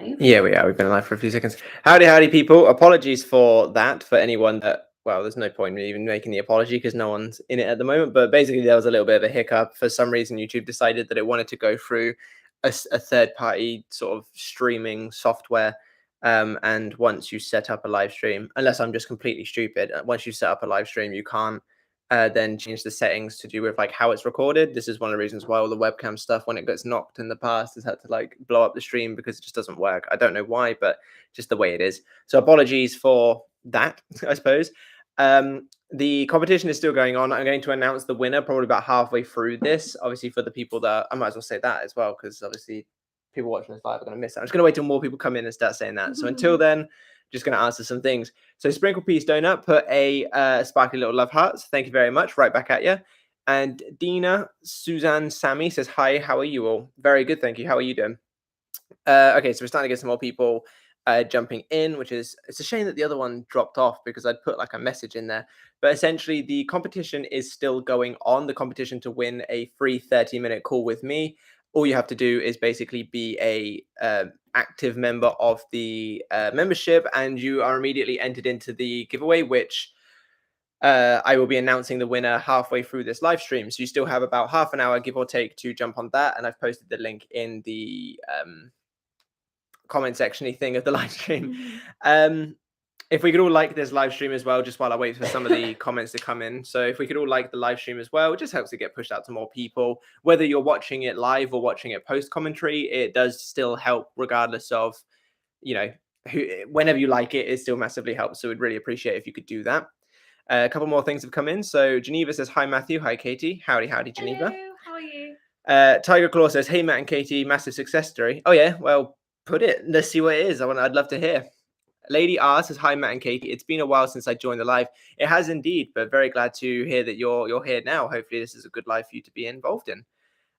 live? Yeah, we are. We've been live for a few seconds. Howdy, people. Apologies for that, for anyone that, well, there's no point in even making the apology because no one's in it at the moment. But basically, there was a little bit of a hiccup. For some reason, YouTube decided that it wanted to go through a third-party sort of streaming software. And once you set up a live stream, unless I'm just completely stupid, once you set up a live stream, you can't then change the settings to do with like how it's recorded. This is one of the reasons why all the webcam stuff, when it gets knocked in the past, has had to like blow up the stream because it just doesn't work. I don't know why, but just the way it is. So apologies for that, I suppose. The competition is still going on. I'm going to announce the winner probably about halfway through this. Obviously, for the people that I might as well say that as well, because obviously people watching this live are going to miss it. I'm just going to wait till more people come in and start saying that. So until then, just going to answer some things. So Sprinkle Peace Donut put a sparkly little love hearts. Thank you very much. Right back at you. And Dina Suzanne Sammy says, hi, how are you all? Very good, thank you. How are you doing? Okay, so we're starting to get some more people jumping in, which is, it's a shame that the other one dropped off because I'd put like a message in there. But essentially, the competition is still going on. The competition to win a free 30-minute call with me. All you have to do is basically be a active member of the membership, and you are immediately entered into the giveaway, which I will be announcing the winner halfway through this live stream. So you still have about half an hour, give or take, to jump on that. And I've posted the link in the comment section-y thing of the live stream. If we could all like this live stream as well, just while I wait for some of the comments to come in. So if we could all like the live stream as well, it just helps it get pushed out to more people. Whether you're watching it live or watching it post-commentary, it does still help regardless of, you know, whenever you like it, it still massively helps. So we'd really appreciate if you could do that. A couple more things have come in. So Geneva says, hi, Matthew. Hi, Katie. Howdy, Geneva. Hello, how are you? Tiger Claw says, hey, Matt and Katie, massive success story. Oh, yeah, well, put it. Let's see what it is. I'd love to hear. Lady R says, hi, Matt and Katie. It's been a while since I joined the live. It has indeed, but very glad to hear that you're here now. Hopefully this is a good live for you to be involved in.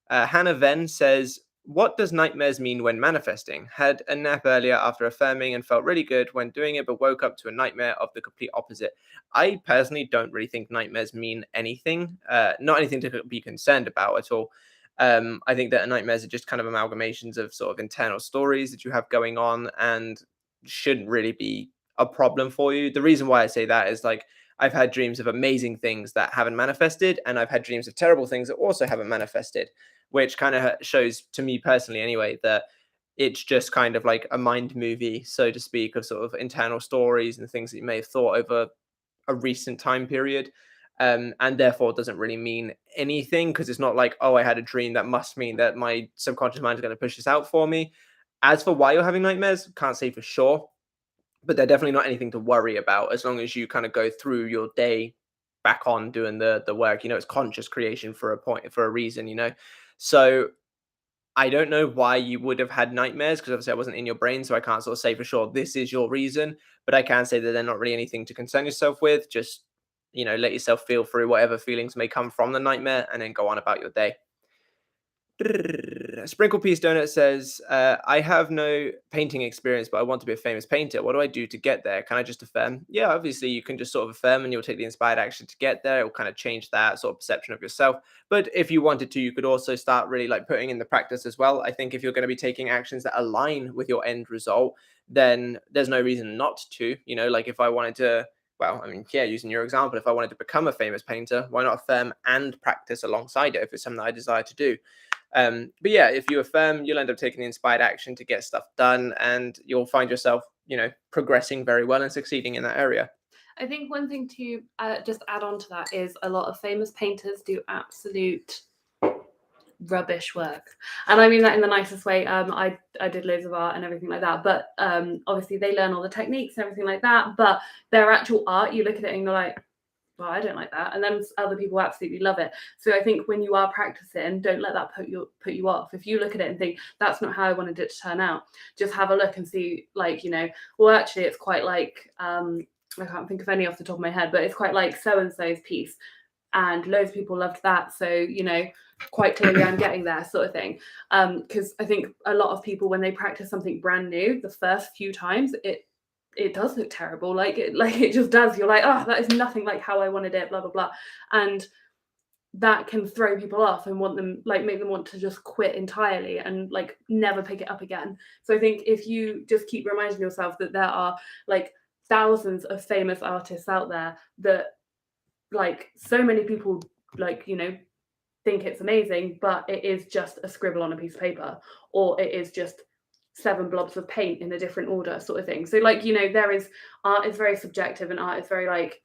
Hannah Venn says, what does nightmares mean when manifesting? Had a nap earlier after affirming and felt really good when doing it, but woke up to a nightmare of the complete opposite. I personally don't really think nightmares mean anything, not anything to be concerned about at all. I think that nightmares are just kind of amalgamations of sort of internal stories that you have going on and shouldn't really be a problem for you. The reason why I say that is like, I've had dreams of amazing things that haven't manifested, and I've had dreams of terrible things that also haven't manifested, which kind of shows to me personally anyway, that it's just kind of like a mind movie, so to speak, of sort of internal stories and things that you may have thought over a recent time period. And therefore it doesn't really mean anything, because it's not like, oh, I had a dream, that must mean that my subconscious mind is going to push this out for me. As for why you're having nightmares, can't say for sure, but they're definitely not anything to worry about as long as you kind of go through your day back on doing the work. You know, it's conscious creation for a reason, you know. So I don't know why you would have had nightmares, because obviously I wasn't in your brain, so I can't sort of say for sure this is your reason, but I can say that they're not really anything to concern yourself with. Just, you know, let yourself feel through whatever feelings may come from the nightmare and then go on about your day. Sprinkle Piece Donut says, I have no painting experience, but I want to be a famous painter. What do I do to get there? Can I just affirm? Yeah, obviously you can just sort of affirm and you'll take the inspired action to get there. It will kind of change that sort of perception of yourself. But if you wanted to, you could also start really like putting in the practice as well. I think if you're going to be taking actions that align with your end result, then there's no reason not to. You know, like if I wanted to, well, I mean, yeah, using your example, if I wanted to become a famous painter, why not affirm and practice alongside it if it's something that I desire to do? But yeah, if you affirm, you'll end up taking the inspired action to get stuff done, and you'll find yourself, you know, progressing very well and succeeding in that area. I think one thing to just add on to that is a lot of famous painters do absolute rubbish work, and I mean that in the nicest way. I did loads of art and everything like that, but obviously they learn all the techniques and everything like that, but their actual art, you look at it and you're like, well, I don't like that, and then other people absolutely love it. So I think when you are practicing, don't let that put you off. If you look at it and think that's not how I wanted it to turn out, just have a look and see, like, you know, well, actually it's quite like I can't think of any off the top of my head, but it's quite like so and so's piece, and loads of people loved that, so you know, quite clearly I'm getting there, sort of thing. Because I think a lot of people, when they practice something brand new, the first few times it does look terrible, like it just does. You're like, oh, that is nothing like how I wanted it, blah blah blah. And that can throw people off and make them want to just quit entirely and like never pick it up again. So I think if you just keep reminding yourself that there are like thousands of famous artists out there that like so many people like, you know, think it's amazing, but it is just a scribble on a piece of paper, or it is just 7 blobs of paint in a different order, sort of thing. So like, you know, art is very subjective, and art is very like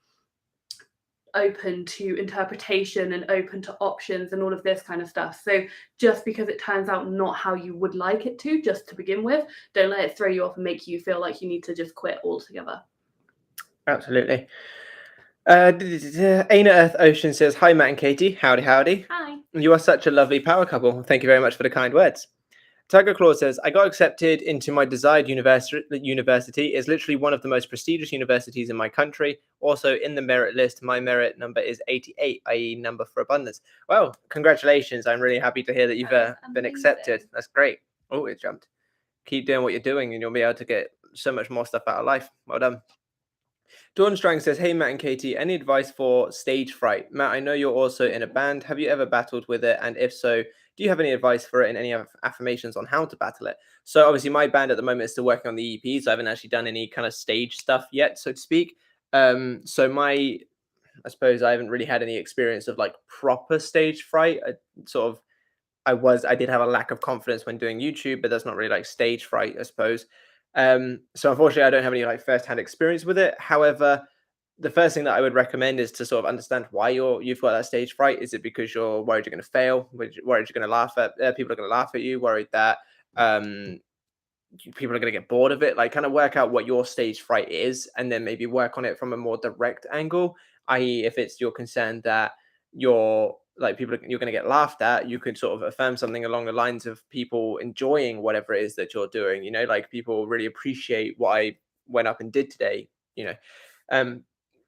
open to interpretation and open to options and all of this kind of stuff. So just because it turns out not how you would like it to, just to begin with, don't let it throw you off and make you feel like you need to just quit altogether. Absolutely. Aina Earth Ocean says, "Hi Matt and Katie, howdy howdy. Hi. You are such a lovely power couple. Thank you very much for the kind words." Tiger Claw says, "I got accepted into my desired university. It's literally one of the most prestigious universities in my country. Also in the merit list, my merit number is 88, i.e. number for abundance." Well, congratulations. I'm really happy to hear that you've been accepted. That's great. Oh, it jumped. Keep doing what you're doing and you'll be able to get so much more stuff out of life. Well done. Dawn Strang says, "Hey Matt and Katie, any advice for stage fright? Matt, I know you're also in a band. Have you ever battled with it? And if so, do you have any advice for it and any affirmations on how to battle it?" So obviously my band at the moment is still working on the EP, so I haven't actually done any kind of stage stuff yet, so to speak. I suppose I haven't really had any experience of like proper stage fright. I did have a lack of confidence when doing YouTube, but that's not really like stage fright, I suppose. So unfortunately, I don't have any like first-hand experience with it. However, the first thing that I would recommend is to sort of understand why you've got that stage fright. Is it because you're worried you're going to fail? Worried you're going to laugh at people are going to laugh at you? Worried that people are going to get bored of it? Like, kind of work out what your stage fright is, and then maybe work on it from a more direct angle. I.e., if it's your concern that you're going to get laughed at, you could sort of affirm something along the lines of people enjoying whatever it is that you're doing. You know, like people really appreciate what I went up and did today. You know, and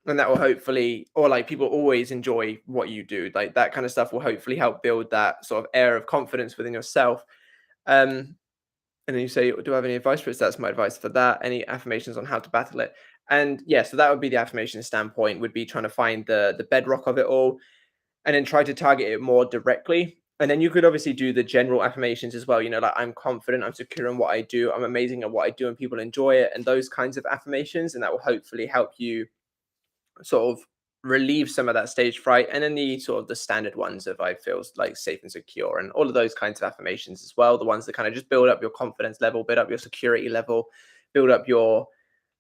that will hopefully, or like people always enjoy what you do. Like that kind of stuff will hopefully help build that sort of air of confidence within yourself. And then you say, "Do I have any advice for it?" So that's my advice for that. Any affirmations on how to battle it? And yeah, so that would be the affirmation standpoint. Would be trying to find the bedrock of it all, and then try to target it more directly. And then you could obviously do the general affirmations as well. You know, like I'm confident, I'm secure in what I do, I'm amazing at what I do, and people enjoy it, and those kinds of affirmations. And that will hopefully help you sort of relieve some of that stage fright. And then the sort of the standard ones of I feel like safe and secure and all of those kinds of affirmations as well, the ones that kind of just build up your confidence level, build up your security level, build up your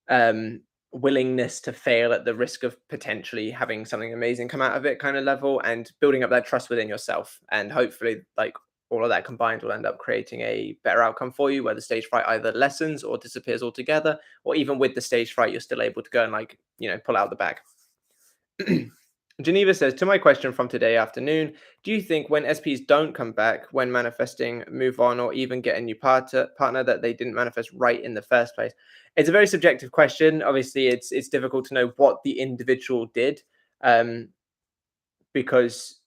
um willingness to fail at the risk of potentially having something amazing come out of it kind of level, and building up that trust within yourself. And hopefully like all of that combined will end up creating a better outcome for you, where the stage fright either lessens or disappears altogether, or even with the stage fright you're still able to go and like, you know, pull out the bag. Geneva says, "To my question from today afternoon, do you think when SPs don't come back when manifesting, move on, or even get a new partner that they didn't manifest right in the first place?" It's a very subjective question. Obviously, it's difficult to know what the individual did, because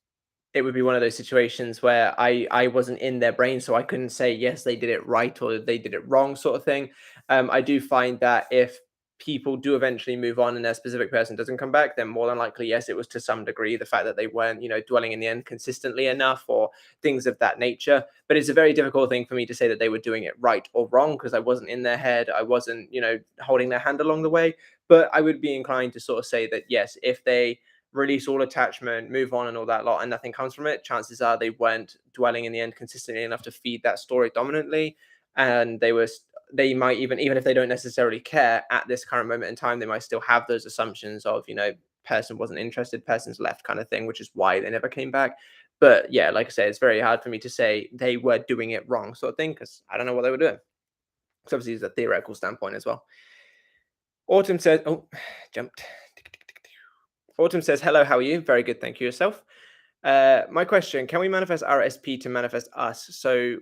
it would be one of those situations where I wasn't in their brain, so I couldn't say yes they did it right or they did it wrong, sort of thing. I do find that if people do eventually move on and their specific person doesn't come back, then more than likely yes, it was to some degree the fact that they weren't, you know, dwelling in the end consistently enough or things of that nature. But it's a very difficult thing for me to say that they were doing it right or wrong, because I wasn't in their head, I wasn't, you know, holding their hand along the way. But I would be inclined to sort of say that yes, if they release all attachment, move on, and all that lot, and nothing comes from it, chances are they weren't dwelling in the end consistently enough to feed that story dominantly. And they might even if they don't necessarily care at this current moment in time, they might still have those assumptions of, you know, person wasn't interested, person's left kind of thing, which is why they never came back. But yeah, like I say, it's very hard for me to say they were doing it wrong, sort of thing, because I don't know what they were doing. So obviously it's a theoretical standpoint as well. Autumn says, oh, jumped. Autumn says, "Hello, how are you?" Very good, thank you. Yourself? My question: can we manifest our SP to manifest us? So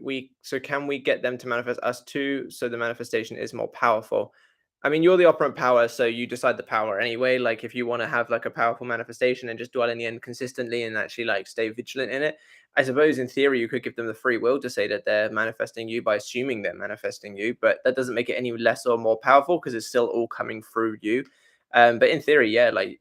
can we get them to manifest us too, so the manifestation is more powerful? I mean, you're the operant power, so you decide the power anyway. Like, if you want to have like a powerful manifestation and just dwell in the end consistently and actually like stay vigilant in it, I suppose in theory you could give them the free will to say that they're manifesting you by assuming they're manifesting you, but that doesn't make it any less or more powerful because it's still all coming through you. But in theory, yeah, like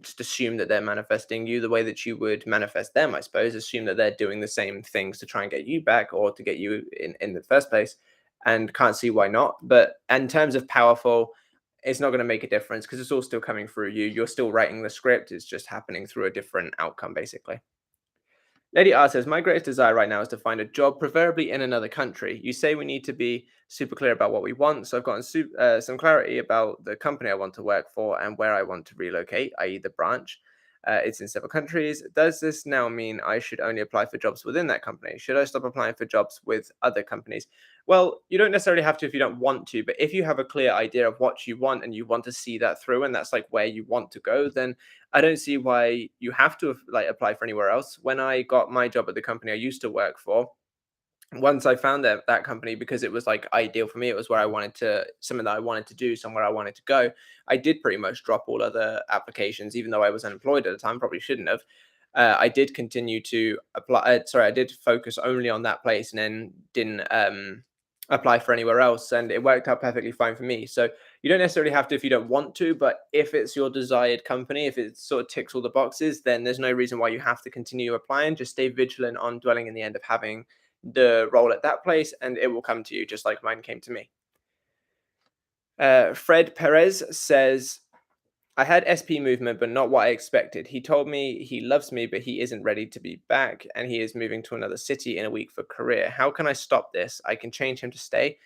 just assume that they're manifesting you the way that you would manifest them, I suppose. Assume that they're doing the same things to try and get you back or to get you in the first place, and can't see why not. But in terms of powerful, it's not going to make a difference because it's all still coming through you. You're still writing the script. It's just happening through a different outcome, basically. Lady R says, my greatest desire right now is to find a job, preferably in another country. You say we need to be super clear about what we want. So I've gotten some clarity about the company I want to work for and where I want to relocate, i.e. the branch. It's in several countries. Does this now mean I should only apply for jobs within that company? Should I stop applying for jobs with other companies? Well, you don't necessarily have to if you don't want to, but if you have a clear idea of what you want and you want to see that through, and that's like where you want to go, then I don't see why you have to like apply for anywhere else. When I got my job at the company I used to work for, once I found that company, because it was like ideal for me, it was where I wanted to, something that I wanted to do, somewhere I wanted to go. I did pretty much drop all other applications, even though I was unemployed at the time. Probably shouldn't have. I did continue to apply. I did focus only on that place and then didn't apply for anywhere else, and it worked out perfectly fine for me. So you don't necessarily have to if you don't want to, but if it's your desired company, if it sort of ticks all the boxes, then there's no reason why you have to continue applying. Just stay vigilant on dwelling in the end of having the role at that place, and it will come to you just like mine came to me. Fred Perez says, I had SP movement, but not what I expected. He told me he loves me, but he isn't ready to be back, and he is moving to another city in a week for career. How can I stop this? I can change him to stay.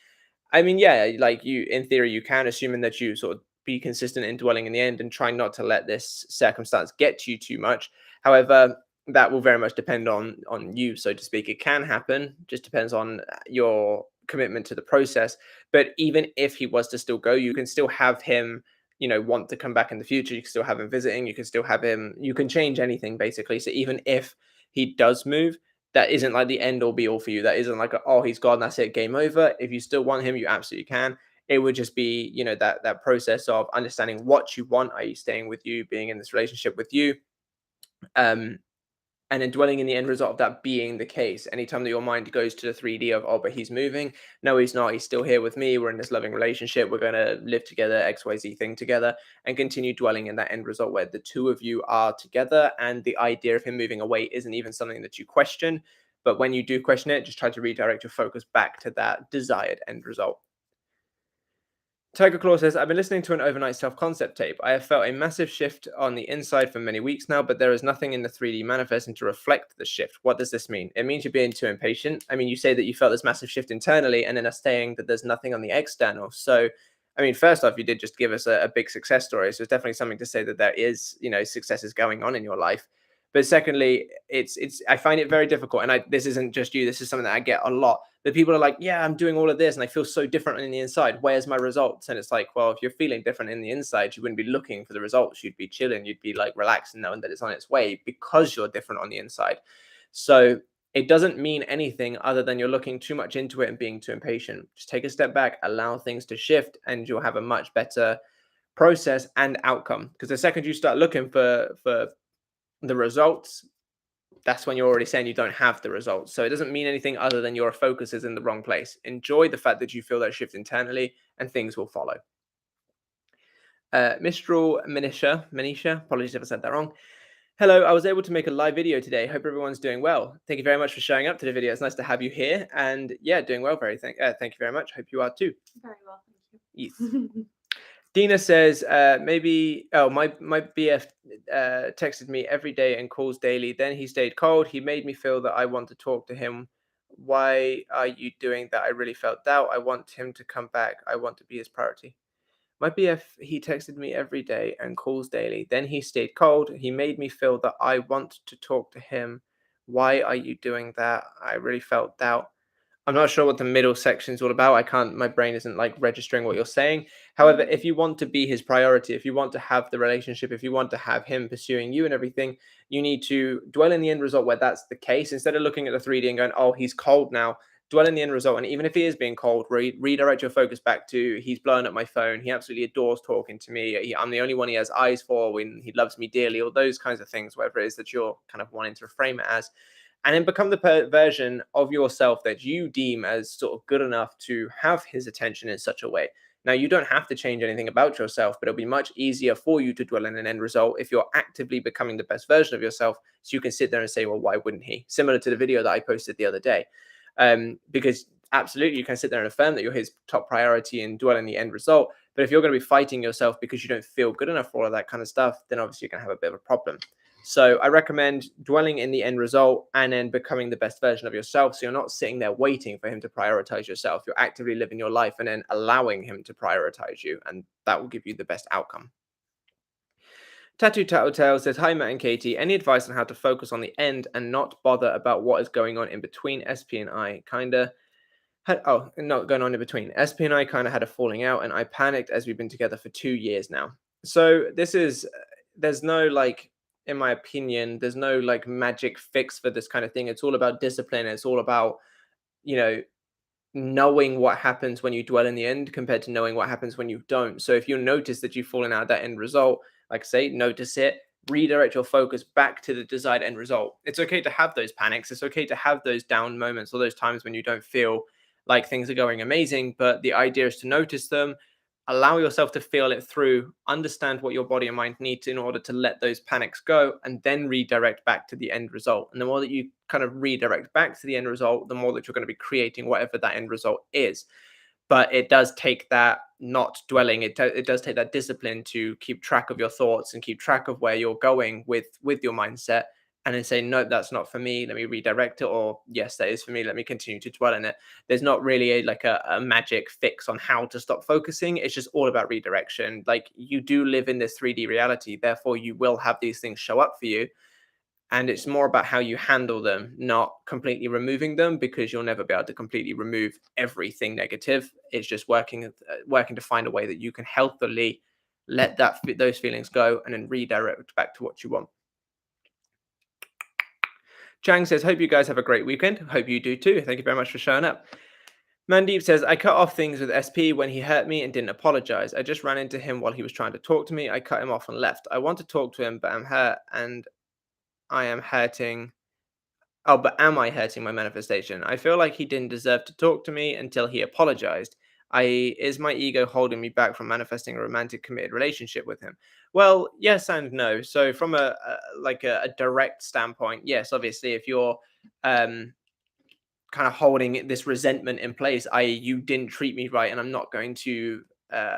I mean, yeah, like you, in theory, you can, assuming that you sort of be consistent in dwelling in the end and try not to let this circumstance get to you too much. However, that will very much depend on you, so to speak. It can happen, just depends on your commitment to the process. But even if he was to still go, you can still have him, want to come back in the future. You can still have him visiting. You can still have him. You can change anything basically. So even if he does move, that isn't like the end all be all for you. That isn't like oh, he's gone, that's it, game over. If you still want him, you absolutely can. It would just be, that process of understanding what you want, i.e. staying with you, being in this relationship with you, and then dwelling in the end result of that being the case. Anytime that your mind goes to the 3D of, oh, but he's moving. No, he's not. He's still here with me. We're in this loving relationship. We're going to live together, XYZ thing together, and continue dwelling in that end result where the two of you are together. And the idea of him moving away isn't even something that you question. But when you do question it, just try to redirect your focus back to that desired end result. Tiger Claw says, I've been listening to an overnight self-concept tape. I have felt a massive shift on the inside for many weeks now, but there is nothing in the 3D manifesting to reflect the shift. What does this mean? It means you're being too impatient. I mean, you say that you felt this massive shift internally and then are saying that there's nothing on the external. So, I mean, first off, you did just give us a big success story. So it's definitely something to say that there is, successes going on in your life. But secondly, I find it very difficult. And this isn't just you. This is something that I get a lot. That people are like, yeah, I'm doing all of this and I feel so different on the inside. Where's my results? And it's like, well, if you're feeling different in the inside, you wouldn't be looking for the results. You'd be chilling. You'd be like relaxed and knowing that it's on its way because you're different on the inside. So it doesn't mean anything other than you're looking too much into it and being too impatient. Just take a step back, allow things to shift, and you'll have a much better process and outcome. Because the second you start looking for the results, that's when you're already saying you don't have the results. So it doesn't mean anything other than your focus is in the wrong place. Enjoy the fact that you feel that shift internally and things will follow. Mistral Manisha, apologies if I said that wrong. Hello, I was able to make a live video today. Hope everyone's doing well. Thank you very much for showing up to the video. It's nice to have you here. And yeah, doing well. Thank you very much. Hope you are too. Very well, thank you. Yes. Dina says, my BF texted me every day and calls daily. Then he stayed cold. He made me feel that I want to talk to him. Why are you doing that? I really felt doubt. I want him to come back. I want to be his priority. My BF, he texted me every day and calls daily. Then he stayed cold. He made me feel that I want to talk to him. Why are you doing that? I really felt doubt. I'm not sure what the middle section is all about. My brain isn't like registering what you're saying. However, if you want to be his priority, if you want to have the relationship, if you want to have him pursuing you and everything, you need to dwell in the end result where that's the case. Instead of looking at the 3D and going, oh, he's cold now, dwell in the end result. And even if he is being cold, redirect your focus back to he's blowing up my phone. He absolutely adores talking to me. I'm the only one he has eyes for when he loves me dearly, or those kinds of things, whatever it is that you're kind of wanting to frame it as. And then become the version of yourself that you deem as sort of good enough to have his attention in such a way. Now, you don't have to change anything about yourself, but it'll be much easier for you to dwell in an end result if you're actively becoming the best version of yourself. So you can sit there and say, well, why wouldn't he? Similar to the video that I posted the other day. Because absolutely, you can sit there and affirm that you're his top priority and dwell in the end result. But if you're going to be fighting yourself because you don't feel good enough for all of that kind of stuff, then obviously you're going to have a bit of a problem. So I recommend dwelling in the end result and then becoming the best version of yourself. So you're not sitting there waiting for him to prioritize yourself. You're actively living your life and then allowing him to prioritize you. And that will give you the best outcome. Tattoo Tattletale says, hi, Matt and Katie. Any advice on how to focus on the end and not bother about what is going on in between? SP and I not going on in between. SP and I kind of had a falling out and I panicked as we've been together for 2 years now. So there's no like, in my opinion, there's no like magic fix for this kind of thing. It's all about discipline. It's all about, knowing what happens when you dwell in the end compared to knowing what happens when you don't. So if you notice that you've fallen out of that end result, like I say, notice it, redirect your focus back to the desired end result. It's okay to have those panics. It's okay to have those down moments or those times when you don't feel like things are going amazing. But the idea is to notice them, allow yourself to feel it through, understand what your body and mind need in order to let those panics go, and then redirect back to the end result. And the more that you kind of redirect back to the end result, the more that you're going to be creating whatever that end result is. But it does take that not dwelling. It does take that discipline to keep track of your thoughts and keep track of where you're going with your mindset, and then say, no, that's not for me. Let me redirect it. Or yes, that is for me. Let me continue to dwell in it. There's not really a magic fix on how to stop focusing. It's just all about redirection. Like, you do live in this 3D reality. Therefore, you will have these things show up for you. And it's more about how you handle them, not completely removing them, because you'll never be able to completely remove everything negative. It's just working to find a way that you can healthily let those feelings go and then redirect back to what you want. Chang says, hope you guys have a great weekend. Hope you do too. Thank you very much for showing up. Mandeep says, I cut off things with SP when he hurt me and didn't apologize. I just ran into him while he was trying to talk to me. I cut him off and left. I want to talk to him, but I'm hurt and I am hurting. Oh, but am I hurting my manifestation? I feel like he didn't deserve to talk to me until he apologized. Is my ego holding me back from manifesting a romantic, committed relationship with him? Well, yes and no. So from a direct standpoint, yes, obviously, if you're kind of holding this resentment in place, i.e., you didn't treat me right, and I'm not going to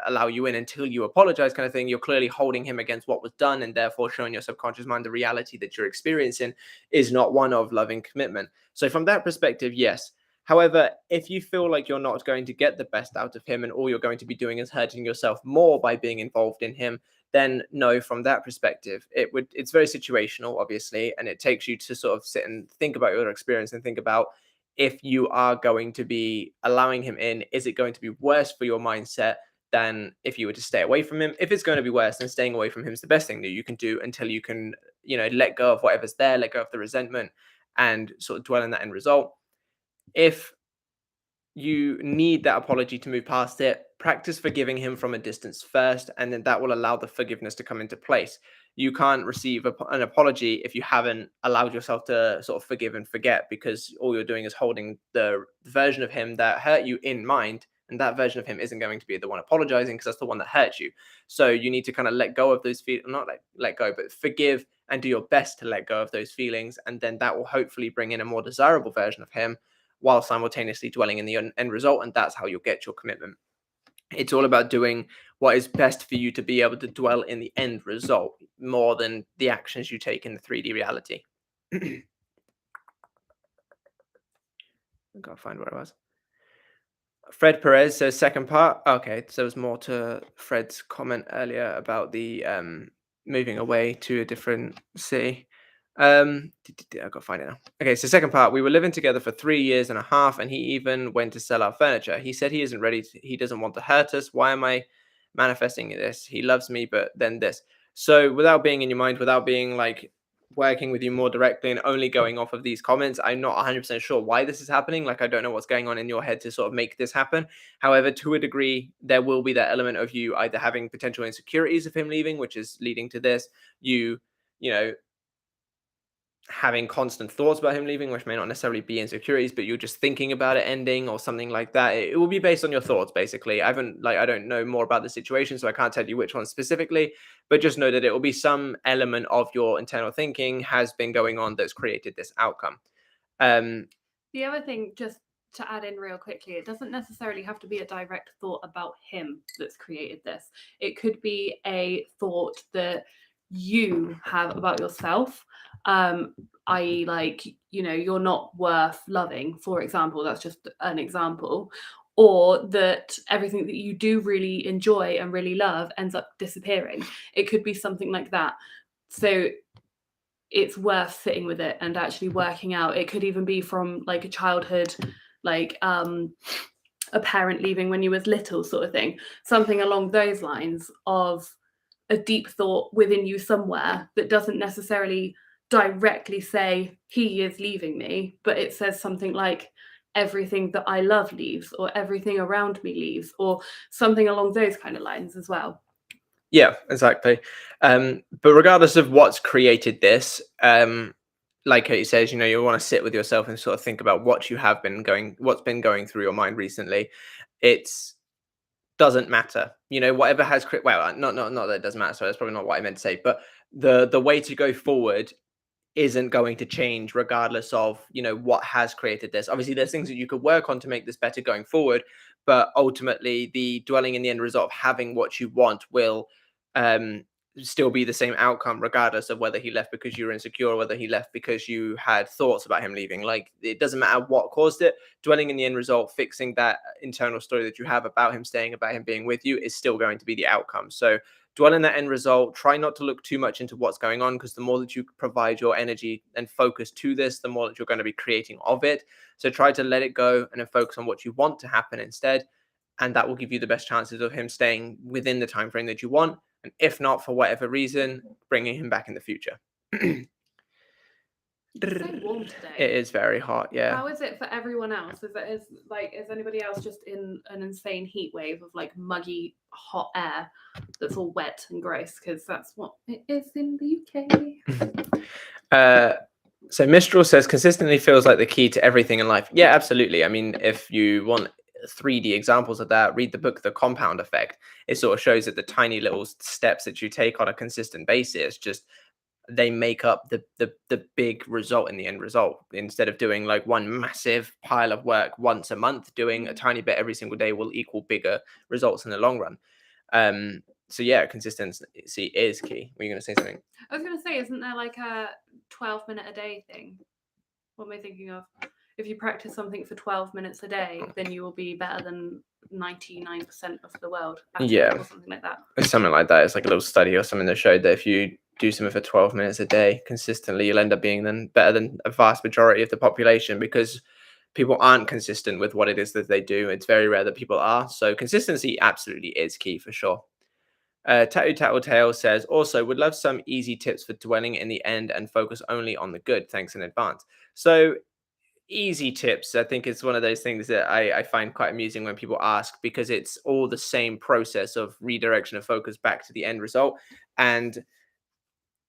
allow you in until you apologize, kind of thing, you're clearly holding him against what was done, and therefore showing your subconscious mind the reality that you're experiencing is not one of loving commitment. So from that perspective, yes. However, if you feel like you're not going to get the best out of him and all you're going to be doing is hurting yourself more by being involved in him, then no, from that perspective, it's very situational, obviously, and it takes you to sort of sit and think about your experience and think about, if you are going to be allowing him in, is it going to be worse for your mindset than if you were to stay away from him? If it's going to be worse, then staying away from him is the best thing that you can do until you can, let go of whatever's there, let go of the resentment, and sort of dwell in that end result. If you need that apology to move past it, practice forgiving him from a distance first, and then that will allow the forgiveness to come into place. You can't receive an apology if you haven't allowed yourself to sort of forgive and forget, because all you're doing is holding the version of him that hurt you in mind, and that version of him isn't going to be the one apologizing, because that's the one that hurt you. So you need to kind of let go of those feelings, not let go, but forgive and do your best to let go of those feelings, and then that will hopefully bring in a more desirable version of him while simultaneously dwelling in the end result, and that's how you'll get your commitment. It's all about doing what is best for you to be able to dwell in the end result more than the actions you take in the 3D reality. I gotta find where I was. Fred Perez says, second part. Okay, so there's more to Fred's comment earlier about the moving away to a different city. I've got to find it now. Okay, so second part. We were living together for 3 years and a half, and he even went to sell our furniture. He said he isn't ready. He doesn't want to hurt us. Why am I manifesting this? He loves me, but then this. So without being in your mind, without being like working with you more directly and only going off of these comments, I'm not 100% sure why this is happening. Like, I don't know what's going on in your head to sort of make this happen. However, to a degree, there will be that element of you either having potential insecurities of him leaving, which is leading to this, you know, having constant thoughts about him leaving, which may not necessarily be insecurities, but you're just thinking about it ending or something like that. It will be based on your thoughts, basically. I don't know more about the situation, so I can't tell you which one specifically, but just know that it will be some element of your internal thinking has been going on that's created this outcome. The other thing, just to add in real quickly, it doesn't necessarily have to be a direct thought about him that's created this. It could be a thought that you have about yourself, i.e., like, you're not worth loving, for example. That's just an example. Or that everything that you do really enjoy and really love ends up disappearing. It could be something like that. So it's worth sitting with it and actually working out. It could even be from like a childhood, like a parent leaving when you was little, sort of thing. Something along those lines of a deep thought within you somewhere that doesn't necessarily directly say he is leaving me, but it says something like everything that I love leaves, or everything around me leaves, or something along those kind of lines as well. Yeah, exactly. But regardless of what's created this, like Katie says, you want to sit with yourself and sort of think about what's been going through your mind recently. It's doesn't matter, whatever has well, not that it doesn't matter. So that's probably not what I meant to say. But the way to go forward isn't going to change regardless of what has created this. Obviously there's things that you could work on to make this better going forward, but ultimately the dwelling in the end result of having what you want will still be the same outcome regardless of whether he left because you were insecure or whether he left because you had thoughts about him leaving. Like, it doesn't matter what caused it. Dwelling in the end result, fixing that internal story that you have about him staying, about him being with you, is still going to be the outcome. So dwell in that end result. Try not to look too much into what's going on, because the more that you provide your energy and focus to this, the more that you're going to be creating of it. So try to let it go and then focus on what you want to happen instead. And that will give you the best chances of him staying within the time frame that you want. And if not, for whatever reason, bringing him back in the future. It's so warm today. It is very hot, yeah. How is it for everyone else? Is anybody else just in an insane heat wave of like muggy hot air that's all wet and gross? Because that's what it is in the UK. So Mistral says consistently feels like the key to everything in life. Yeah, absolutely. I mean, if you want 3D examples of that, read the book The Compound Effect. It sort of shows that the tiny little steps that you take on a consistent basis, just they make up the big result in the end result. Instead of doing like one massive pile of work once a month, doing a tiny bit every single day will equal bigger results in the long run. So yeah, consistency is key. Were you going to say something? I was going to say, isn't there like a 12-minute a day thing? What am I thinking of? If you practice something for 12 minutes a day, then you will be better than 99% of the world. Yeah, or something like that. It's something like that. It's like a little study or something that showed that if you do something for 12 minutes a day consistently, you'll end up being then better than a vast majority of the population, because people aren't consistent with what it is that they do. It's very rare that people are. So consistency absolutely is key for sure. Tattletale says, also would love some easy tips for dwelling in the end and focus only on the good. Thanks in advance. So easy tips, I think, it's one of those things that I find quite amusing when people ask, because it's all the same process of redirection of focus back to the end result. And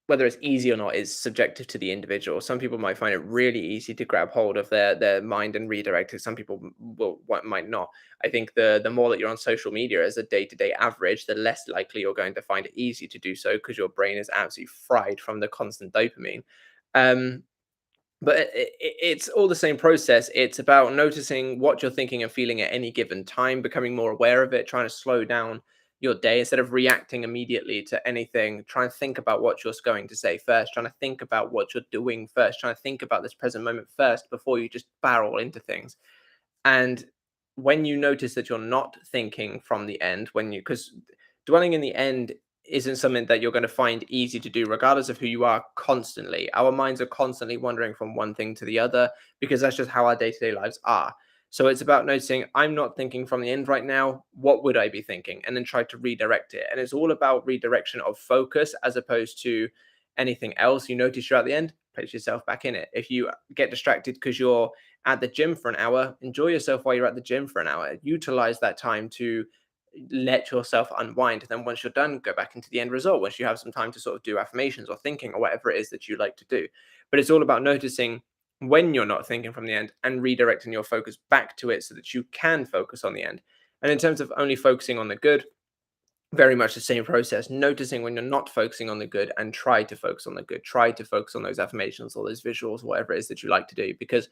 whether it's easy or not is subjective to the individual. Some people might find it really easy to grab hold of their mind and redirect it. Some people might not. I think the more that you're on social media as a day-to-day average, the less likely you're going to find it easy to do so, because your brain is absolutely fried from the constant dopamine. But it's all the same process. It's about noticing what you're thinking and feeling at any given time, becoming more aware of it, trying to slow down your day instead of reacting immediately to anything. Try and think about what you're going to say first, trying to think about what you're doing first, trying to think about this present moment first before you just barrel into things. And when you notice that you're not thinking from the end, because dwelling in the end isn't something that you're going to find easy to do regardless of who you are. Constantly our minds are constantly wandering from one thing to the other, because that's just how our day-to-day lives are. So it's about noticing, I'm not thinking from the end right now, what would I be thinking, and then try to redirect it. And it's all about redirection of focus as opposed to anything else. You notice you're at the end, place yourself back in it. If you get distracted because you're at the gym for an hour, enjoy yourself while you're at the gym for an hour. Utilize that time to let yourself unwind. And then once you're done, go back into the end result once you have some time to sort of do affirmations or thinking or whatever it is that you like to do. But it's all about noticing when you're not thinking from the end and redirecting your focus back to it so that you can focus on the end. And in terms of only focusing on the good, very much the same process, noticing when you're not focusing on the good and try to focus on the good, try to focus on those affirmations or those visuals, whatever it is that you like to do. Because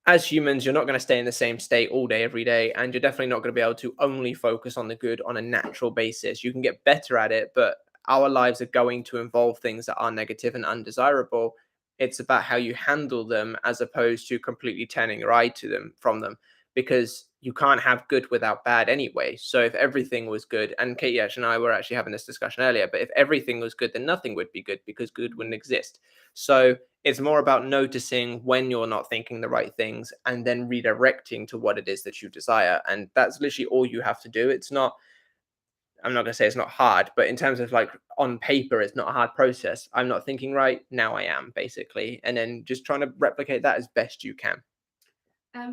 as humans, you're not going to stay in the same state all day, every day, and you're definitely not going to be able to only focus on the good on a natural basis. You can get better at it, but our lives are going to involve things that are negative and undesirable. It's about how you handle them as opposed to completely turning your eye to them from them, because you can't have good without bad anyway. So if everything was good, and Katie and I were actually having this discussion earlier, but if everything was good, then nothing would be good because good wouldn't exist. So it's more about noticing when you're not thinking the right things and then redirecting to what it is that you desire. And that's literally all you have to do. It's not, I'm not going to say it's not hard, but in terms of like on paper, it's not a hard process. I'm not thinking right now, I am basically. And then just trying to replicate that as best you can.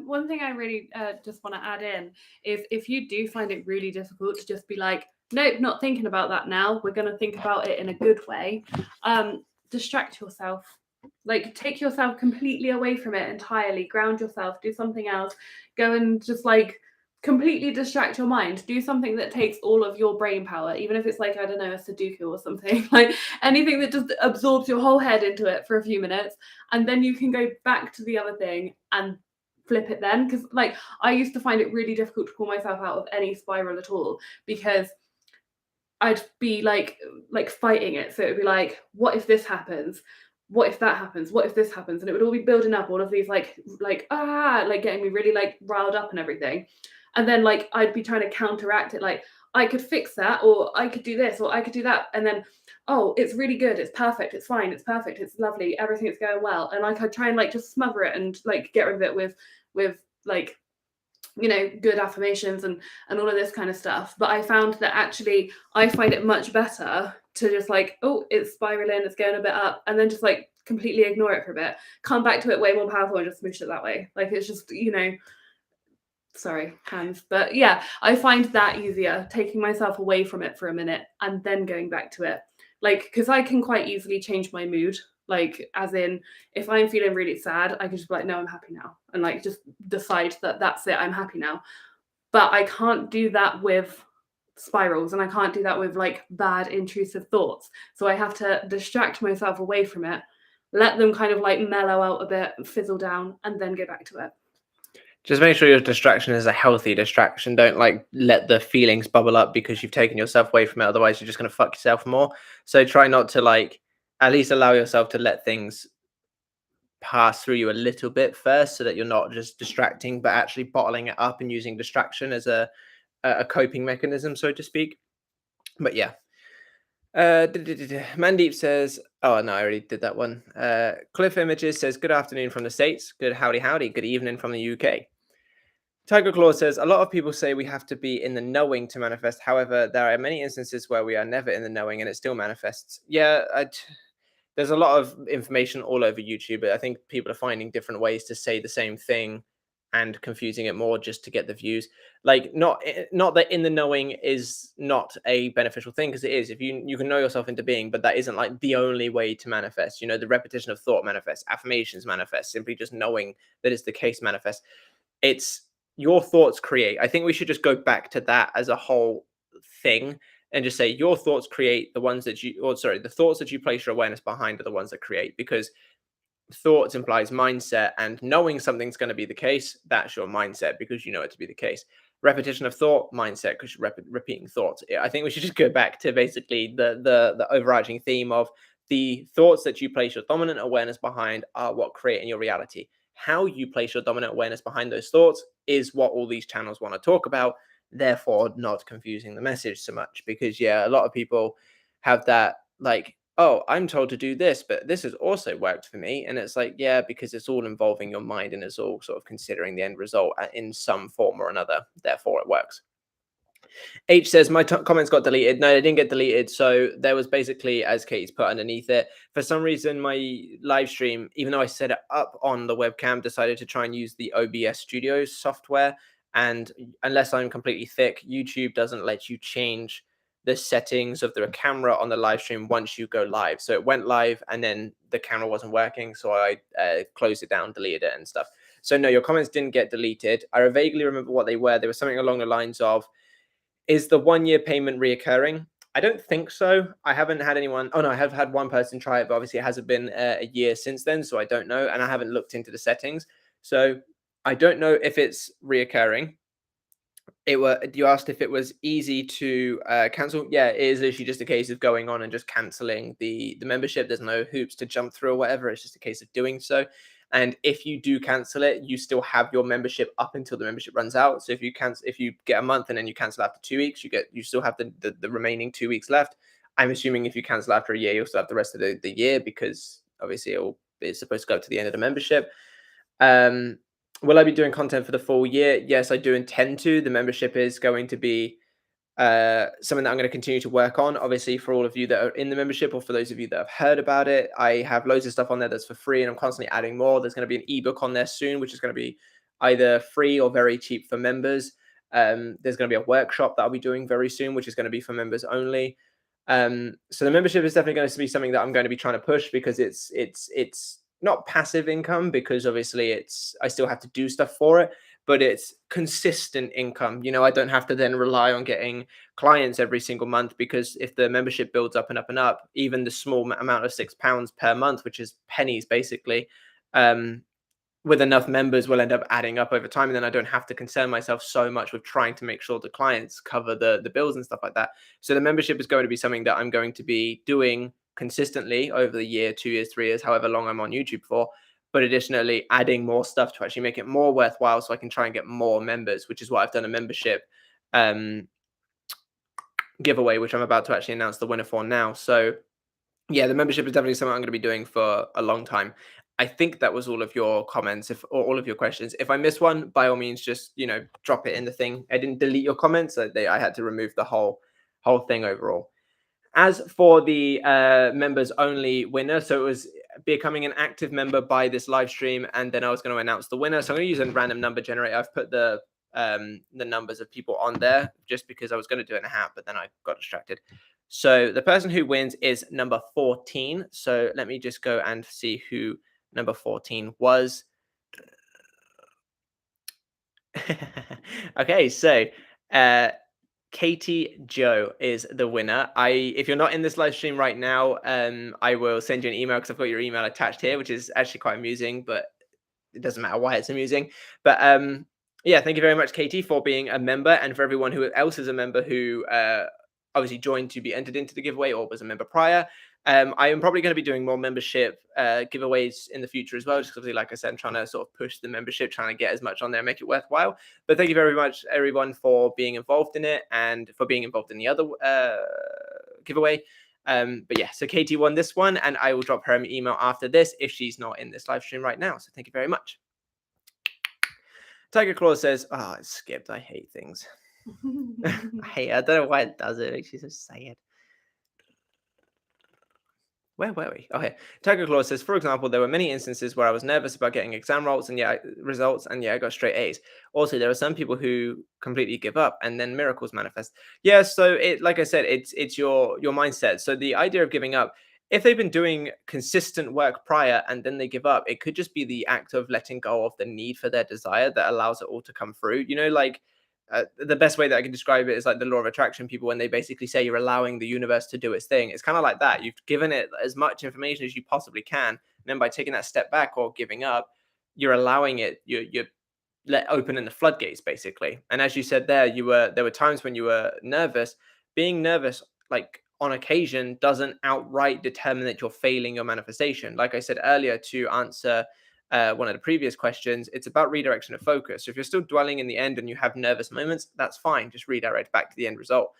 One thing I really just want to add in is if you do find it really difficult to just be like, nope, not thinking about that now. We're going to think about it in a good way. Distract yourself. Like, take yourself completely away from it entirely. Ground yourself. Do something else. Go and just like completely distract your mind. Do something that takes all of your brain power, even if it's like, I don't know, a Sudoku or something. Like anything that just absorbs your whole head into it for a few minutes, and then you can go back to the other thing and flip it then. Because like I used to find it really difficult to pull myself out of any spiral at all, because I'd be like fighting it. So it would be like, what if this happens? What if that happens? What if this happens? And it would all be building up, all of these like getting me really like riled up and everything. And then like I'd be trying to counteract it, like I could fix that, or I could do this, or I could do that. And then, oh, it's really good, it's perfect, it's fine, it's perfect, it's lovely, everything's going well. And like I'd try and like just smother it and like get rid of it with like, you know, good affirmations and all of this kind of stuff. But I found that actually I find it much better to just like, oh, it's spiraling, it's going a bit up, and then just like completely ignore it for a bit, come back to it way more powerful and just smoosh it that way. Like it's just, you know, sorry, hands. But yeah, I find that easier, taking myself away from it for a minute and then going back to it. Like, because I can quite easily change my mood. Like, as in, if I'm feeling really sad, I can just be like, no, I'm happy now. And like, just decide that that's it, I'm happy now. But I can't do that with spirals, and I can't do that with like bad intrusive thoughts. So I have to distract myself away from it, let them kind of like mellow out a bit, fizzle down, and then go back to it. Just make sure your distraction is a healthy distraction. Don't like let the feelings bubble up because you've taken yourself away from it. Otherwise, you're just going to fuck yourself more. So try not to like at least allow yourself to let things pass through you a little bit first, so that you're not just distracting, but actually bottling it up and using distraction as a coping mechanism, so to speak. But yeah. Mandeep says, oh no, I already did that one. Cliff Images says, good afternoon from the States. Good howdy. Good evening from the UK. Tiger Claw says, a lot of people say we have to be in the knowing to manifest. However, there are many instances where we are never in the knowing and it still manifests. Yeah, there's a lot of information all over YouTube, but I think people are finding different ways to say the same thing and confusing it more just to get the views. Like not that in the knowing is not a beneficial thing, because it is. If you can know yourself into being, but that isn't like the only way to manifest. You know, the repetition of thought manifests, affirmations manifest, simply just knowing that it's the case manifests. It's your thoughts create. I think we should just go back to that as a whole thing and just say your thoughts create the ones that the thoughts that you place your awareness behind are the ones that create, because thoughts implies mindset, and knowing something's going to be the case, that's your mindset because you know it to be the case. Repetition of thought, mindset, because you're repeating thoughts. I think we should just go back to basically the overarching theme of the thoughts that you place your dominant awareness behind are what create in your reality. How you place your dominant awareness behind those thoughts is what all these channels want to talk about, therefore not confusing the message so much. Because yeah, a lot of people have that like, oh, I'm told to do this, but this has also worked for me. And it's like, yeah, because it's all involving your mind and it's all sort of considering the end result in some form or another. Therefore, it works. H says, my comments got deleted. No, they didn't get deleted. So there was basically, as Katie's put underneath it, for some reason, my live stream, even though I set it up on the webcam, decided to try and use the OBS Studio software. And unless I'm completely thick, YouTube doesn't let you change the settings of the camera on the live stream once you go live. So it went live and then the camera wasn't working. So I closed it down, deleted it and stuff. So no, your comments didn't get deleted. I vaguely remember what they were. They were something along the lines of, is the 1 year payment reoccurring? I don't think so. I haven't had anyone. Oh no, I have had one person try it, but obviously it hasn't been a year since then. So I don't know. And I haven't looked into the settings. So I don't know if it's reoccurring. You asked if it was easy to cancel. Yeah, it is literally just a case of going on and just canceling the membership. There's no hoops to jump through or whatever. It's just a case of doing so. And if you do cancel it, you still have your membership up until the membership runs out. So if you get a month and then you cancel after 2 weeks, you still have the remaining 2 weeks left. I'm assuming if you cancel after a year, you'll still have the rest of the year, because obviously it's supposed to go to the end of the membership. Will I be doing content for the full year? Yes, I do intend to. The membership is going to be something that I'm going to continue to work on. Obviously, for all of you that are in the membership, or for those of you that have heard about it, I have loads of stuff on there that's for free, and I'm constantly adding more. There's going to be an ebook on there soon, which is going to be either free or very cheap for members. There's going to be a workshop that I'll be doing very soon, which is going to be for members only. So the membership is definitely going to be something that I'm going to be trying to push, because it's not passive income, because obviously I still have to do stuff for it, but it's consistent income. I don't have to then rely on getting clients every single month, because if the membership builds up and up and up, even the small amount of £6 per month, which is pennies basically, with enough members will end up adding up over time. And then I don't have to concern myself so much with trying to make sure the clients cover the bills and stuff like that. So the membership is going to be something that I'm going to be doing consistently over the year, 2 years, 3 years, however long I'm on YouTube for, but additionally adding more stuff to actually make it more worthwhile, so I can try and get more members, which is why I've done a membership giveaway, which I'm about to actually announce the winner for now. So yeah, the membership is definitely something I'm going to be doing for a long time. I think that was all of your comments, or all of your questions. If I missed one, by all means, just drop it in the thing. I didn't delete your comments. I had to remove the whole thing overall. As for the members only winner, so it was becoming an active member by this live stream, and then I was going to announce the winner. So I'm going to use a random number generator. I've put the numbers of people on there just because I was going to do it in a hat, but then I got distracted. So the person who wins is number 14. So let me just go and see who number 14 was. Okay, so Katie Joe is the winner. If you're not in this live stream right now, I will send you an email, because I've got your email attached here, which is actually quite amusing, but it doesn't matter why it's amusing. But yeah, thank you very much, Katie, for being a member, and for everyone who else is a member who obviously joined to be entered into the giveaway or was a member prior. I am probably going to be doing more membership giveaways in the future as well, just because, like I said, I'm trying to sort of push the membership, trying to get as much on there, make it worthwhile. But thank you very much, everyone, for being involved in it, and for being involved in the other giveaway. But yeah, so Katie won this one, and I will drop her an email after this if she's not in this live stream right now. So thank you very much. Tiger Claw says, "Oh, it's skipped. I hate things. I don't know why it does it. It makes me so sad." Where were we? Okay. Tiger Claw says, for example, there were many instances where I was nervous about getting exam results, and I got straight A's. Also, there are some people who completely give up, and then miracles manifest. Yeah, so like I said, it's your mindset. So the idea of giving up, if they've been doing consistent work prior and then they give up, it could just be the act of letting go of the need for their desire that allows it all to come through. Like the best way that I can describe it is like the law of attraction people, when they basically say you're allowing the universe to do its thing. It's kind of like that. You've given it as much information as you possibly can. And then by taking that step back or giving up, you're allowing it, you're opening the floodgates basically. And as you said there were times when you were nervous. Being nervous, like on occasion, doesn't outright determine that you're failing your manifestation. Like I said earlier, to answer one of the previous questions, it's about redirection of focus. So if you're still dwelling in the end and you have nervous moments, that's fine. Just redirect back to the end result.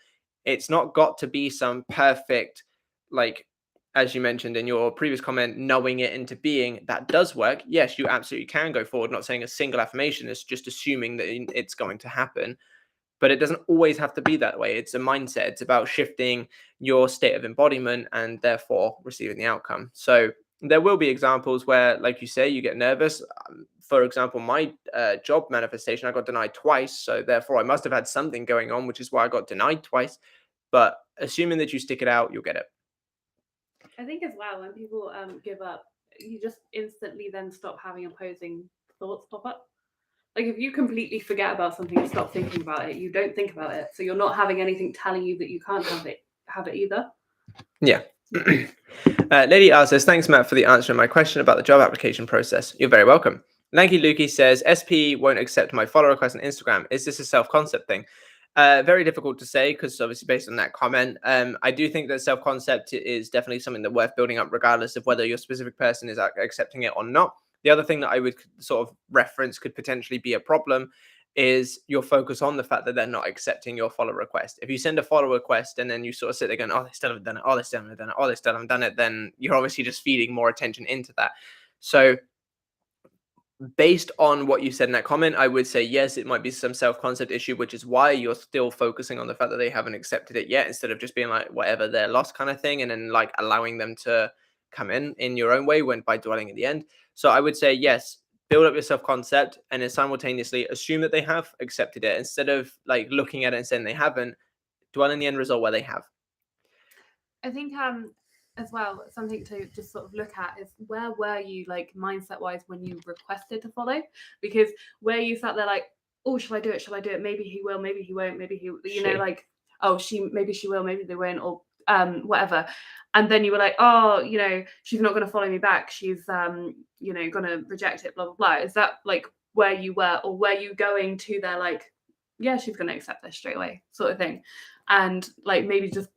It's not got to be some perfect, like, as you mentioned in your previous comment, knowing it into being. That does work. Yes, you absolutely can go forward. Not saying a single affirmation, is just assuming that it's going to happen. But it doesn't always have to be that way. It's a mindset. It's about shifting your state of embodiment and therefore receiving the outcome. So There will be examples where, like you say, you get nervous. For example, my job manifestation, I got denied twice. So therefore, I must have had something going on, which is why I got denied twice. But assuming that you stick it out, you'll get it. I think as well, when people give up, you just instantly then stop having opposing thoughts pop up. Like if you completely forget about something and stop thinking about it, you don't think about it. So you're not having anything telling you that you can't have it either. Yeah. Lady R says, thanks, Matt, for the answer to my question about the job application process. You're very welcome. Lanky Lukey says, SP won't accept my follow request on Instagram. Is this a self-concept thing? Very difficult to say because obviously based on that comment, I do think that self-concept is definitely something that worth building up regardless of whether your specific person is accepting it or not. The other thing that I would sort of reference could potentially be a problem is your focus on the fact that they're not accepting your follow request. If you send a follow request and then you sort of sit there going, oh, they still haven't done it, oh, they still haven't done it, oh, they still haven't done it, then you're obviously just feeding more attention into that. So based on what you said in that comment, I would say, yes, it might be some self-concept issue, which is why you're still focusing on the fact that they haven't accepted it yet, instead of just being like, whatever, they're lost kind of thing. And then like allowing them to come in your own way when by dwelling at the end. So I would say, yes, build up your self-concept and then simultaneously assume that they have accepted it instead of like looking at it and saying they haven't. Dwell in the end result where they have. I think as well, something to just sort of look at is where were you like mindset wise when you requested to follow? Because where you sat there like, oh, shall I do it? Shall I do it? Maybe he will, maybe he won't, maybe he, know, like, oh, maybe she will, maybe they won't, or whatever. And then you were like, oh, she's not going to follow me back. She's, going to reject it, blah, blah, blah. Is that like where you were, or were you going to there like, yeah, she's going to accept this straight away sort of thing? And like maybe just,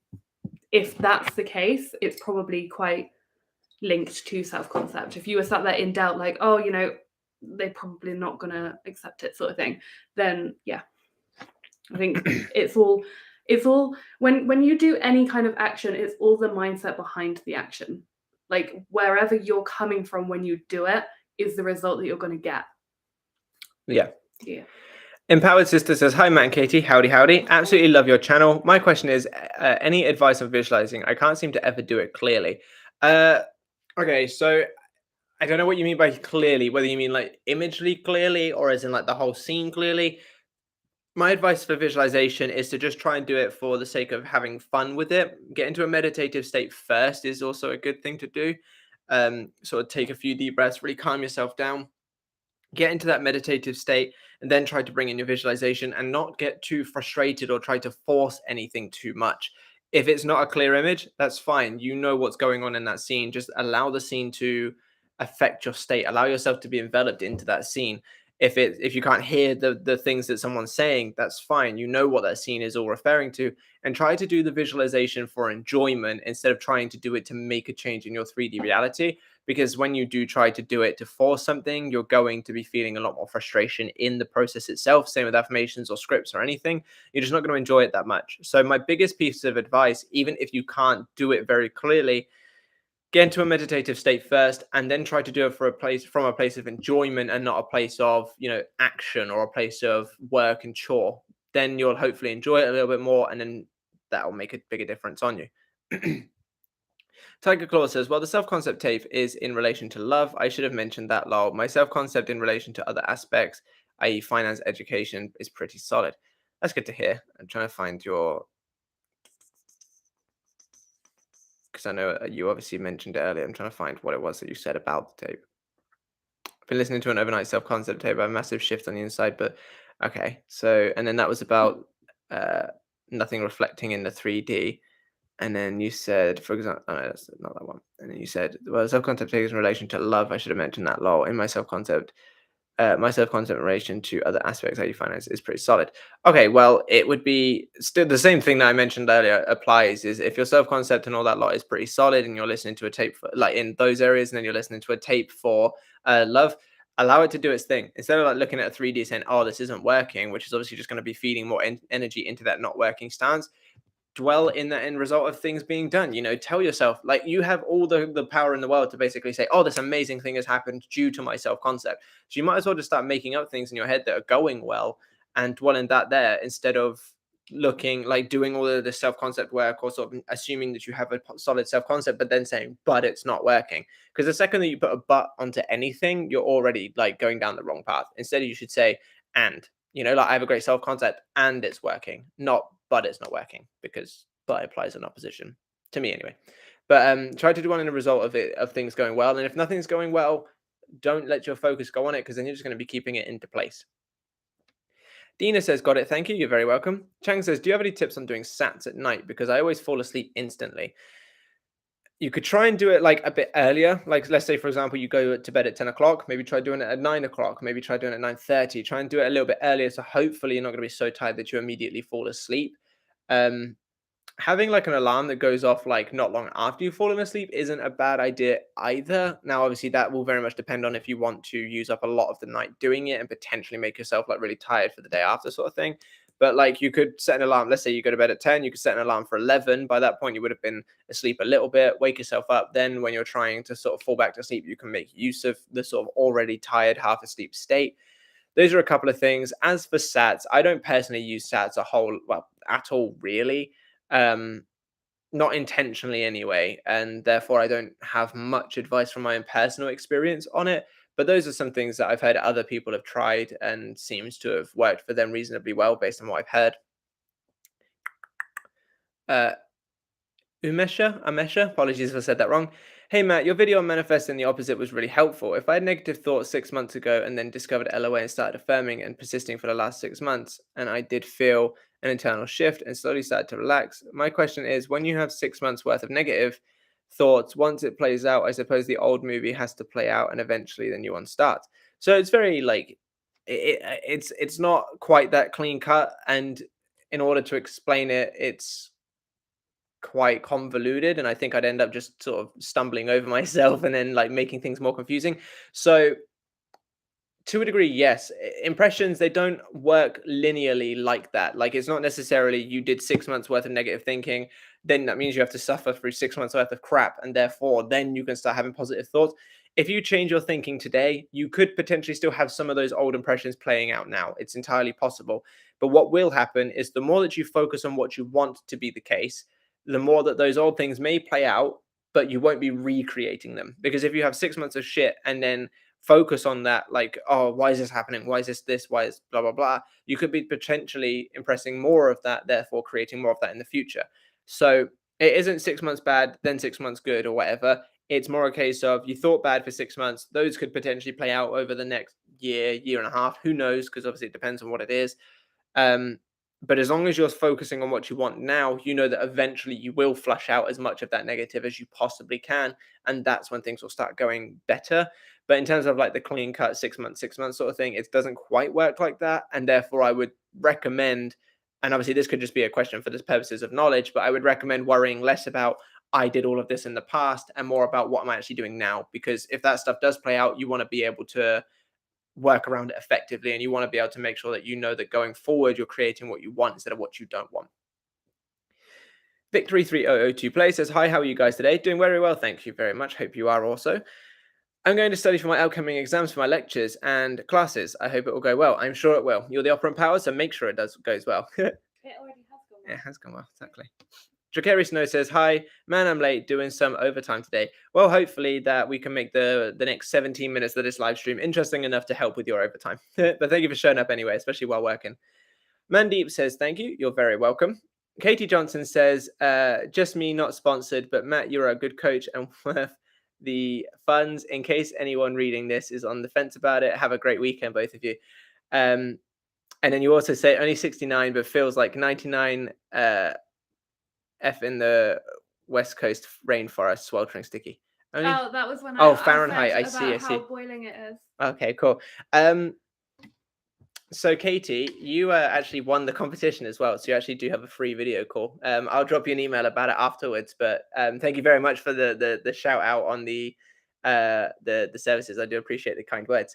if that's the case, it's probably quite linked to self-concept. If you were sat there in doubt, like, oh, they're probably not going to accept it sort of thing, then yeah, I think it's all when you do any kind of action, it's all the mindset behind the action. Like wherever you're coming from when you do it is the result that you're going to get. Yeah. Empowered Sister says, hi, Matt and Katie. Howdy, howdy. Absolutely love your channel. My question is, any advice on visualizing? I can't seem to ever do it clearly. Okay, so I don't know what you mean by clearly, whether you mean like imagely clearly or as in like the whole scene clearly. My advice for visualization is to just try and do it for the sake of having fun with it. Get into a meditative state first is also a good thing to do. Sort of take a few deep breaths, really calm yourself down. Get into that meditative state and then try to bring in your visualization and not get too frustrated or try to force anything too much. If it's not a clear image, that's fine. You know what's going on in that scene. Just allow the scene to affect your state. Allow yourself to be enveloped into that scene. If you can't hear the things that someone's saying, that's fine. You know what that scene is all referring to, and try to do the visualization for enjoyment instead of trying to do it to make a change in your 3D reality. Because when you do try to do it to force something, you're going to be feeling a lot more frustration in the process itself. Same with affirmations or scripts or anything. You're just not going to enjoy it that much. So my biggest piece of advice, even if you can't do it very clearly, get into a meditative state first and then try to do it from a place of enjoyment and not a place of, action or a place of work and chore. Then you'll hopefully enjoy it a little bit more, and then that will make a bigger difference on you. Tiger Claw says, well, the self-concept tape is in relation to love. I should have mentioned that, lol. My self-concept in relation to other aspects, i.e. finance, education, is pretty solid. That's good to hear. I'm trying to find your... Because I know you obviously mentioned it earlier. I'm trying to find what it was that you said about the tape. I've been listening to an overnight self-concept tape. I have a massive shift on the inside, but okay. So, and then that was about nothing reflecting in the 3D. And then you said, for example, oh no, that's not that one. And then you said, well, self-concept is in relation to love. I should have mentioned that, lol. In my self-concept in relation to other aspects how you finance is pretty solid. Okay, well, it would be still the same thing that I mentioned earlier applies. Is if your self-concept and all that lot is pretty solid and you're listening to a tape for, like in those areas, and then you're listening to a tape for love, allow it to do its thing. Instead of like looking at a 3D saying, oh, this isn't working, which is obviously just going to be feeding more energy into that not working stance. Dwell in the end result of things being done. Tell yourself, like, you have all the power in the world to basically say, oh, this amazing thing has happened due to my self-concept. So you might as well just start making up things in your head that are going well and dwell in that there instead of looking like doing all of the self-concept work, or sort of assuming that you have a solid self-concept, but then saying, but it's not working. Because the second that you put a but onto anything, you're already like going down the wrong path. Instead, you should say, and, like I have a great self-concept and it's working, not but it's not working, because but implies an opposition to me anyway. But try to do one in a result of things going well. And if nothing's going well, don't let your focus go on it, because then you're just going to be keeping it into place. Dina says, got it, thank you, you're very welcome. Chang says, do you have any tips on doing sats at night? Because I always fall asleep instantly. You could try and do it like a bit earlier. Like, let's say, for example, you go to bed at 10 o'clock, maybe try doing it at 9 o'clock, maybe try doing it at 9:30. Try and do it a little bit earlier, so hopefully you're not going to be so tired that you immediately fall asleep. Having like an alarm that goes off like not long after you've fallen asleep isn't a bad idea either. Now, obviously, that will very much depend on if you want to use up a lot of the night doing it and potentially make yourself like really tired for the day after, sort of thing. But like, you could set an alarm. Let's say you go to bed at 10, you could set an alarm for 11. By that point, you would have been asleep a little bit, wake yourself up. Then when you're trying to sort of fall back to sleep, you can make use of the sort of already tired, half asleep state. Those are a couple of things. As for sats, I don't personally use sats at all, really. Not intentionally anyway, and therefore I don't have much advice from my own personal experience on it. But those are some things that I've heard other people have tried and seems to have worked for them reasonably well based on what I've heard. Amesha, apologies if I said that wrong. Hey Matt, your video on manifesting the opposite was really helpful. If I had negative thoughts 6 months ago and then discovered LOA and started affirming and persisting for the last 6 months, and I did feel an internal shift and slowly started to relax, my question is, when you have 6 months worth of negative thoughts, once it plays out, I suppose the old movie has to play out and eventually the new one starts. So it's very like, it's not quite that clean cut, and in order to explain it, it's quite convoluted, and I think I'd end up just sort of stumbling over myself and then like making things more confusing. So to a degree, yes, impressions, they don't work linearly like that. Like, it's not necessarily you did 6 months worth of negative thinking, then that means you have to suffer through 6 months worth of crap, and therefore then you can start having positive thoughts. If you change your thinking today, you could potentially still have some of those old impressions playing out now. It's entirely possible. But what will happen is the more that you focus on what you want to be the case, the more that those old things may play out, but you won't be recreating them. Because if you have 6 months of shit and then focus on that, like, oh, why is this happening? Why is this? Why is blah, blah, blah? You could be potentially impressing more of that, therefore creating more of that in the future. So it isn't 6 months bad, then 6 months good or whatever. It's more a case of you thought bad for 6 months. Those could potentially play out over the next year, year and a half. Who knows? Because obviously it depends on what it is. But as long as you're focusing on what you want now, you know that eventually you will flush out as much of that negative as you possibly can. And that's when things will start going better. But in terms of like the clean cut 6 months sort of thing, it doesn't quite work like that. And therefore I would recommend, and obviously this could just be a question for the purposes of knowledge, but I would recommend worrying less about I did all of this in the past and more about what I'm actually doing now. Because if that stuff does play out, you want to be able to work around it effectively, and you want to be able to make sure that you know that going forward you're creating what you want instead of what you don't want. Victory 3002 Play says, hi, how are you guys today? Doing very well, thank you very much. Hope you are also. I'm going to study for my upcoming exams for my lectures and classes. I hope it will go well. I'm sure it will. You're the operant power, so make sure it goes well. It already has gone well. It has gone well, exactly. Drakari Snow says, hi, man, I'm late, doing some overtime today. Well, hopefully that we can make the next 17 minutes of this live stream interesting enough to help with your overtime. But thank you for showing up anyway, especially while working. Mandeep says, thank you. You're very welcome. Katie Johnson says, just me, not sponsored, but Matt, you're a good coach and worth the funds. In case anyone reading this is on the fence about it, have a great weekend, both of you. And then you also say only 69, but feels like 99 F in the West Coast rainforest, sweltering sticky. Only... Oh, that was when Fahrenheit. I see. how boiling it is. Okay, cool. So Katie, you actually won the competition as well. So you actually do have a free video call. I'll drop you an email about it afterwards. But thank you very much for the shout out on the services. I do appreciate the kind words.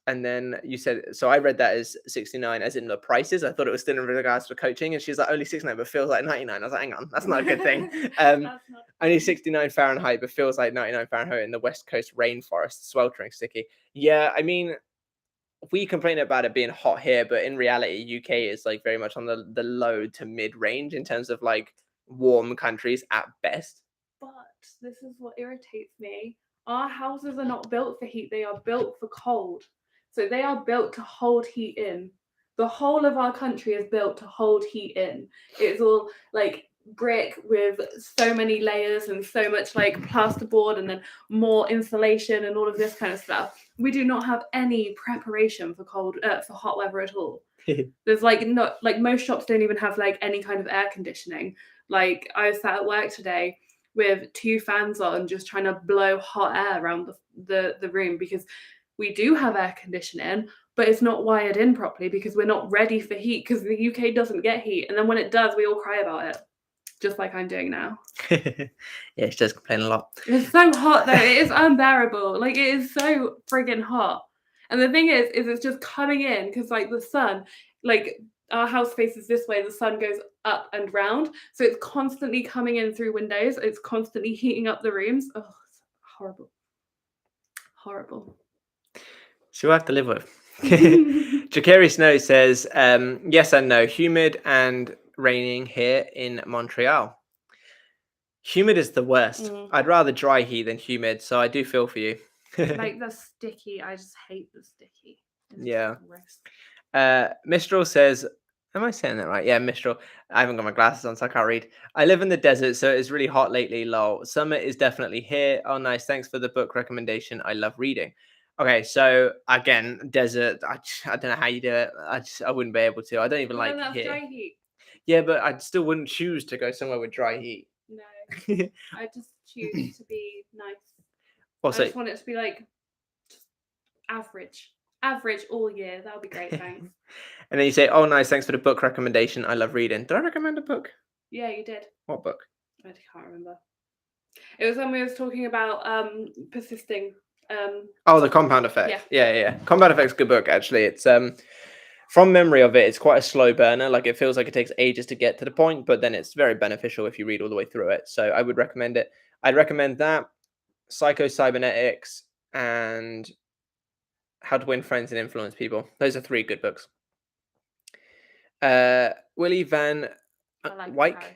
And then you said, so I read that as 69 as in the prices. I thought it was still in regards to coaching. And she's like, only 69, but feels like 99. I was like, hang on, that's not a good thing. Only 69 Fahrenheit, but feels like 99 Fahrenheit in the West Coast rainforest, sweltering sticky. Yeah, I mean, we complain about it being hot here, but in reality, UK is like very much on the low to mid range in terms of like warm countries at best. But this is what irritates me. Our houses are not built for heat, they are built for cold. So they are built to hold heat in. The whole of our country is built to hold heat in. It's all like brick with so many layers and so much like plasterboard and then more insulation and all of this kind of stuff. We do not have any preparation for for hot weather at all. There's like not like most shops don't even have like any kind of air conditioning. Like I was sat at work today with 2 fans on, just trying to blow hot air around the room because we do have air conditioning, but it's not wired in properly because we're not ready for heat because the UK doesn't get heat, and then when it does, we all cry about it, just like I'm doing now. Yeah, she does complain a lot. It's so hot though; it is unbearable. Like it is so friggin' hot, and the thing is it's just coming in because like the sun, like our house faces this way, the sun goes up and round, so it's constantly coming in through windows. It's constantly heating up the rooms. Oh, it's horrible. So we'll have to live with. Jakeri Snow says, yes and no, humid and raining here in Montreal. Humid is the worst. I'd rather dry heat than humid, so I do feel for you. Like the sticky, I just hate the sticky. Yeah. Mistral says, am I saying that right? Yeah, Mistral. I haven't got my glasses on, so I can't read. I live in the desert, so it's really hot lately. Lol. Summer is definitely here. Oh, nice. Thanks for the book recommendation. I love reading. Okay, so again, desert. I don't know how you do it. I wouldn't be able to. I don't even like that's here. dry heat. Yeah, but I still wouldn't choose to go somewhere with dry heat. No, I just choose to be nice. Also, I just want it to be like average all year. That would be great, thanks. And then you say, "Oh, nice, thanks for the book recommendation. I love reading." Did I recommend a book? Yeah, you did. What book? I can't remember. It was when we was talking about persisting. Oh, the Compound Effect. Yeah. Compound Effect's a good book, actually. It's from memory of it, it's quite a slow burner. Like it feels like it takes ages to get to the point, but then it's very beneficial if you read all the way through it. So I would recommend it. I'd recommend that, Psycho-Cybernetics, and How to Win Friends and Influence People. Those are 3 good books. Willie Van Wyk.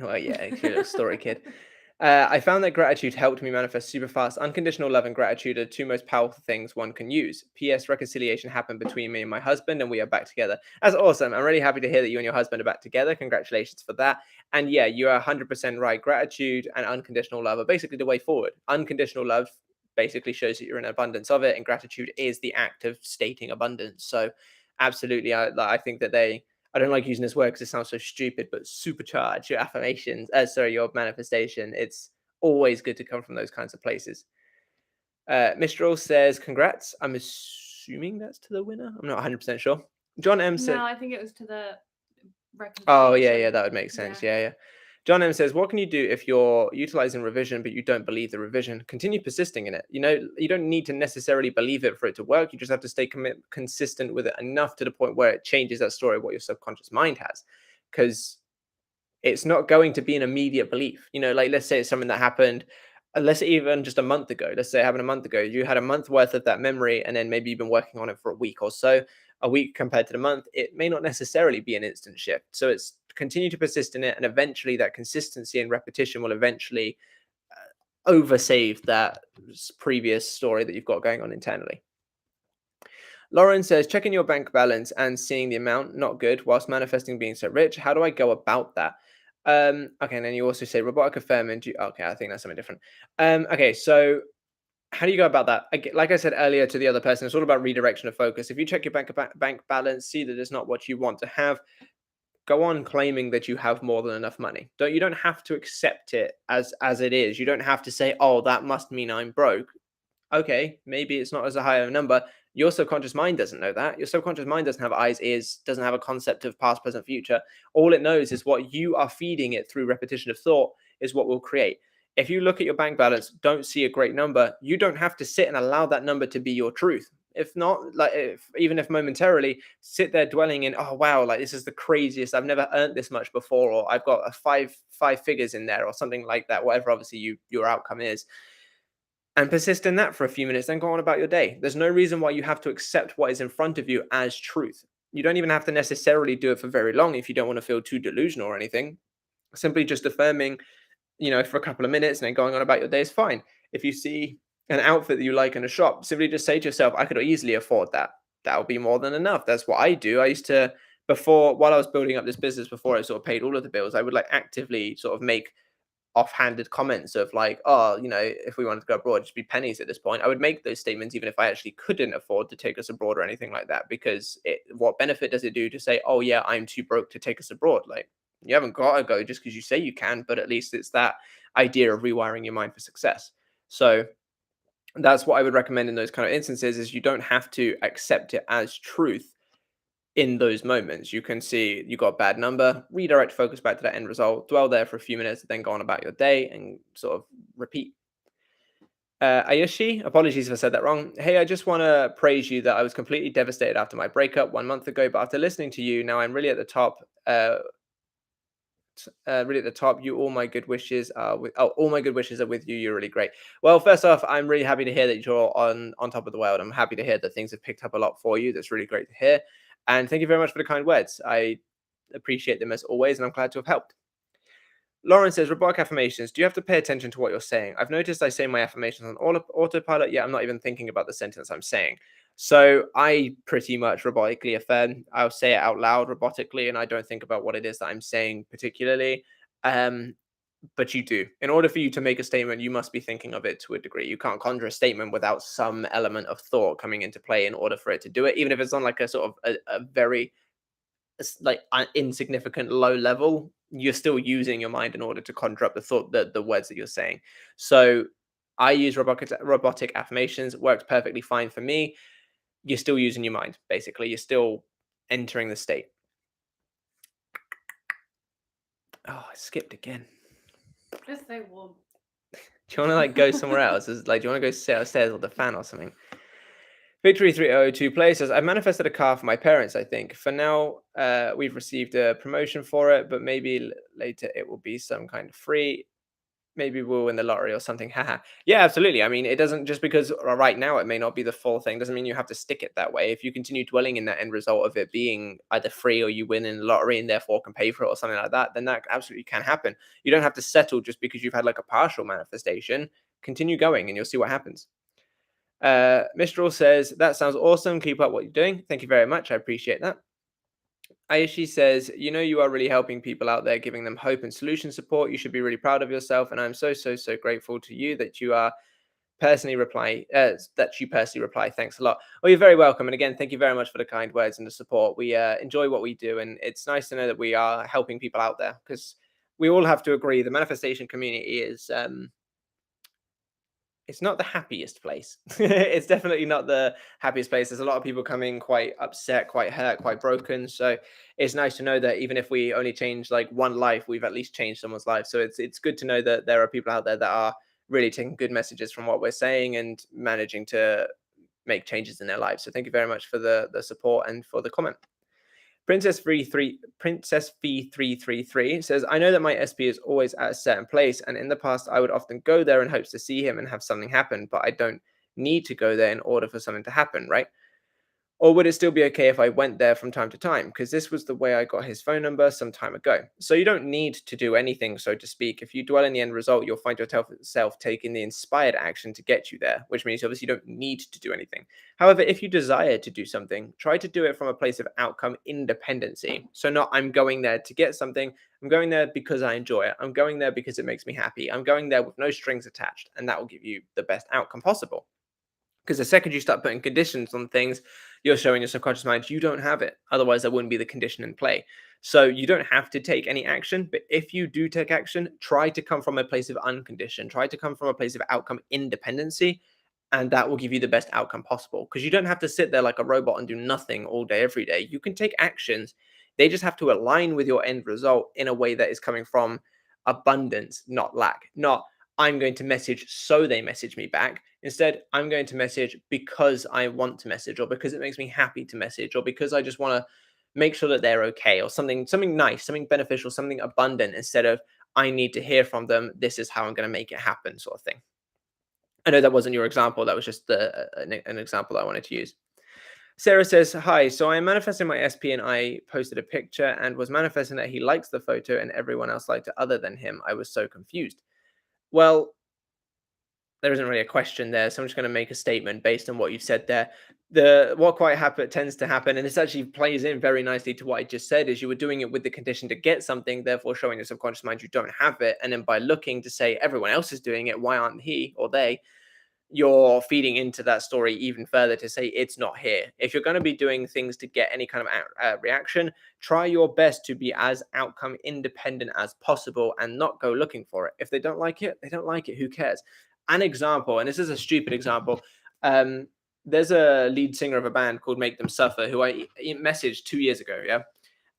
Oh yeah, cute little story kid. I found that gratitude helped me manifest super fast. Unconditional love and gratitude are 2 most powerful things one can use. P.S. Reconciliation happened between me and my husband, and we are back together. That's awesome. I'm really happy to hear that you and your husband are back together. Congratulations for that. And yeah, you are 100% right. Gratitude and unconditional love are basically the way forward. Unconditional love basically shows that you're in abundance of it, and gratitude is the act of stating abundance. So absolutely, I think that I don't like using this word because it sounds so stupid, but supercharge your affirmations. Your manifestation. It's always good to come from those kinds of places. Mistral says, congrats. I'm assuming that's to the winner. I'm not 100% sure. John M said, no, I think it was to the reconciliation. Oh, yeah, that would make sense. Yeah. John M says, what can you do if you're utilizing revision, but you don't believe the revision? Continue persisting in it. You know, you don't need to necessarily believe it for it to work. You just have to stay consistent with it enough to the point where it changes that story of what your subconscious mind has. Because it's not going to be an immediate belief. You know, like let's say it's something that happened, let's say even just a month ago. Let's say it happened a month ago. You had a month worth of that memory, and then maybe you've been working on it for a week or so. A week compared to the month, it may not necessarily be an instant shift. So it's continue to persist in it, and eventually that consistency and repetition will eventually oversave that previous story that you've got going on internally. Lauren says, checking your bank balance and seeing the amount, not good, whilst manifesting being so rich. How do I go about that? Okay, and then you also say robotic affirmation. Okay, I think that's something different. Okay, so how do you go about that? Like I said earlier to the other person, it's all about redirection of focus. If you check your bank balance, see that it's not what you want to have, go on claiming that you have more than enough money. You don't have to accept it as it is. You don't have to say, oh, that must mean I'm broke. Okay, maybe it's not as a higher number. Your subconscious mind doesn't know that. Your subconscious mind doesn't have eyes, ears, doesn't have a concept of past, present, future. All it knows is what you are feeding it through repetition of thought is what will create. If you look at your bank balance, don't see a great number, you don't have to sit and allow that number to be your truth. If not, even if momentarily, sit there dwelling in, oh, wow, like this is the craziest. I've never earned this much before, or I've got a five figures in there or something like that, whatever obviously your outcome is. and persist in that for a few minutes, then go on about your day. There's no reason why you have to accept what is in front of you as truth. You don't even have to necessarily do it for very long if you don't want to feel too delusional or anything. Simply just affirming, for a couple of minutes and then going on about your day is fine. If you see an outfit that you like in a shop, simply just say to yourself, I could easily afford that. That would be more than enough. That's what I do. I used to, while I was building up this business, before I sort of paid all of the bills, I would like actively sort of make offhanded comments of like, oh, if we wanted to go abroad, it'd just be pennies at this point. I would make those statements even if I actually couldn't afford to take us abroad or anything like that, because what benefit does it do to say, oh yeah, I'm too broke to take us abroad? Like, you haven't got to go just because you say you can, but at least it's that idea of rewiring your mind for success. So that's what I would recommend in those kind of instances, is you don't have to accept it as truth in those moments. You can see you got a bad number, redirect focus back to that end result, dwell there for a few minutes, then go on about your day and sort of repeat. Ayushi, apologies if I said that wrong. Hey, I just want to praise you that I was completely devastated after my breakup 1 month ago, but after listening to you, now I'm really at the top. Really at the top. All my good wishes are with you. You're really great. Well, first off, I'm really happy to hear that you're on top of the world. I'm happy to hear that things have picked up a lot for you. That's really great to hear. And thank you very much for the kind words. I appreciate them as always, and I'm glad to have helped. Lauren says, robotic affirmations. Do you have to pay attention to what you're saying? I've noticed I say my affirmations on autopilot, yet I'm not even thinking about the sentence I'm saying. So I pretty much robotically affirm. I'll say it out loud robotically, and I don't think about what it is that I'm saying particularly. But you do. In order for you to make a statement, you must be thinking of it to a degree. You can't conjure a statement without some element of thought coming into play in order for it to do it, even if it's on like a sort of a very like insignificant low level. You're still using your mind in order to conjure up the thought, the words that you're saying. So I use robotic affirmations. It works perfectly fine for me. You're still using your mind, basically. You're still entering the state. Oh, I skipped again. It's so warm. Do you want to like go somewhere else? Do you want to go sit upstairs with the fan or something? Victory 302 Play says, I manifested a car for my parents, I think. For now, we've received a promotion for it, but maybe later it will be some kind of free. Maybe we'll win the lottery or something. Haha. Yeah, absolutely. I mean, it doesn't, just because right now it may not be the full thing, doesn't mean you have to stick it that way. If you continue dwelling in that end result of it being either free or you win in the lottery and therefore can pay for it or something like that, then that absolutely can happen. You don't have to settle just because you've had like a partial manifestation. Continue going and you'll see what happens. Mistral says, that sounds awesome. Keep up what you're doing. Thank you very much. I appreciate that. Aishi says, you are really helping people out there, giving them hope and solution support. You should be really proud of yourself. And I'm so grateful to you that you are personally reply. Thanks a lot. Well, you're very welcome. And again, thank you very much for the kind words and the support. We enjoy what we do. And it's nice to know that we are helping people out there, because we all have to agree the manifestation community is it's not the happiest place. It's definitely not the happiest place. There's a lot of people coming quite upset, quite hurt, quite broken. So it's nice to know that even if we only change like one life, we've at least changed someone's life. So it's good to know that there are people out there that are really taking good messages from what we're saying and managing to make changes in their lives. So thank you very much for the support and for the comment. Princess V333 says, I know that my SP is always at a certain place, and in the past I would often go there in hopes to see him and have something happen, but I don't need to go there in order for something to happen, right? Or would it still be okay if I went there from time to time? Because this was the way I got his phone number some time ago. So you don't need to do anything, so to speak. If you dwell in the end result, you'll find yourself taking the inspired action to get you there, which means obviously you don't need to do anything. However, if you desire to do something, try to do it from a place of outcome independency. So not, I'm going there to get something. I'm going there because I enjoy it. I'm going there because it makes me happy. I'm going there with no strings attached, and that will give you the best outcome possible. Because the second you start putting conditions on things, you're showing your subconscious mind you don't have it. Otherwise, there wouldn't be the condition in play. So you don't have to take any action. But if you do take action, try to come from a place of unconditioned. Try to come from a place of outcome independency. And that will give you the best outcome possible. Because you don't have to sit there like a robot and do nothing all day, every day. You can take actions. They just have to align with your end result in a way that is coming from abundance, not lack. Not, I'm going to message so they message me back. Instead, I'm going to message because I want to message, or because it makes me happy to message, or because I just want to make sure that they're okay, or something nice, something beneficial, something abundant, instead of I need to hear from them. This is how I'm going to make it happen, sort of thing. I know that wasn't your example. That was just an example I wanted to use. Sarah says, hi, so I am manifesting my SP and I posted a picture and was manifesting that he likes the photo and everyone else liked it other than him. I was so confused. Well, there isn't really a question there, so I'm just going to make a statement based on what you've said there. What quite tends to happen, and this actually plays in very nicely to what I just said, is you were doing it with the condition to get something, therefore showing your subconscious mind you don't have it, and then by looking to say everyone else is doing it, why aren't he or they? You're feeding into that story even further to say it's not here. If you're going to be doing things to get any kind of reaction, try your best to be as outcome independent as possible and not go looking for it. If they don't like it, they don't like it. Who cares? An example, and this is a stupid example. There's a lead singer of a band called Make Them Suffer who I messaged 2 years ago. Yeah.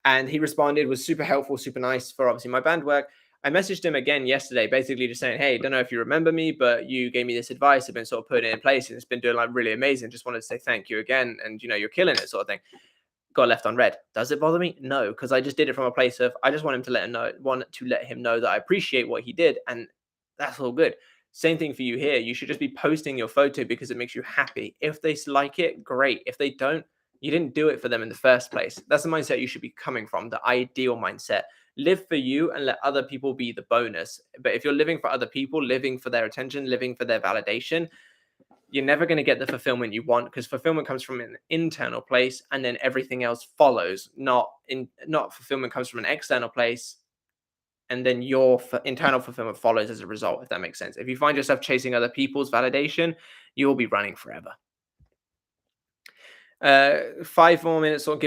And he responded, was super helpful, super nice for obviously my band work. I messaged him again yesterday, basically just saying, hey, don't know if you remember me, but you gave me this advice. I've been sort of putting it in place and it's been doing like really amazing. Just wanted to say thank you again. And, you know, you're killing it sort of thing. Got left on red. Does it bother me? No, because I just did it from a place of, I just want to let him know that I appreciate what he did. And that's all good. Same thing for you here. You should just be posting your photo because it makes you happy. If they like it, great. If they don't, you didn't do it for them in the first place. That's the mindset you should be coming from, the ideal mindset. Live for you and let other people be the bonus. But if you're living for other people, living for their attention, living for their validation, you're never going to get the fulfillment you want, because fulfillment comes from an internal place and then everything else follows. Not fulfillment comes from an external place and then your internal fulfillment follows as a result, if that makes sense. If you find yourself chasing other people's validation, you'll be running forever. 5 more minutes or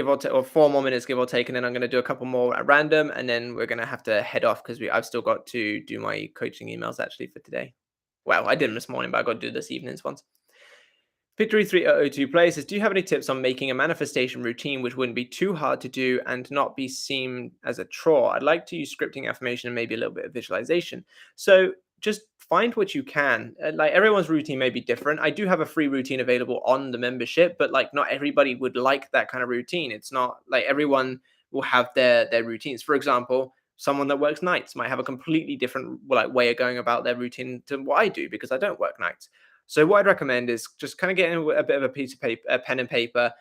4 more minutes give or take, and then I'm going to do a couple more at random, and then we're going to have to head off because I've still got to do my coaching emails actually for today. Well, I did them this morning, but I got to do this evening's ones. Victory3002 plays says, do you have any tips on making a manifestation routine which wouldn't be too hard to do and not be seen as a chore? I'd like to use scripting, affirmation, and maybe a little bit of visualization. So just find what you can. Like, everyone's routine may be different. I do have a free routine available on the membership, but like not everybody would like that kind of routine. It's not like everyone will have their routines. For example, someone that works nights might have a completely different way of going about their routine to what I do, because I don't work nights. So what I'd recommend is just kind of getting a bit of a piece of paper, a pen and paper,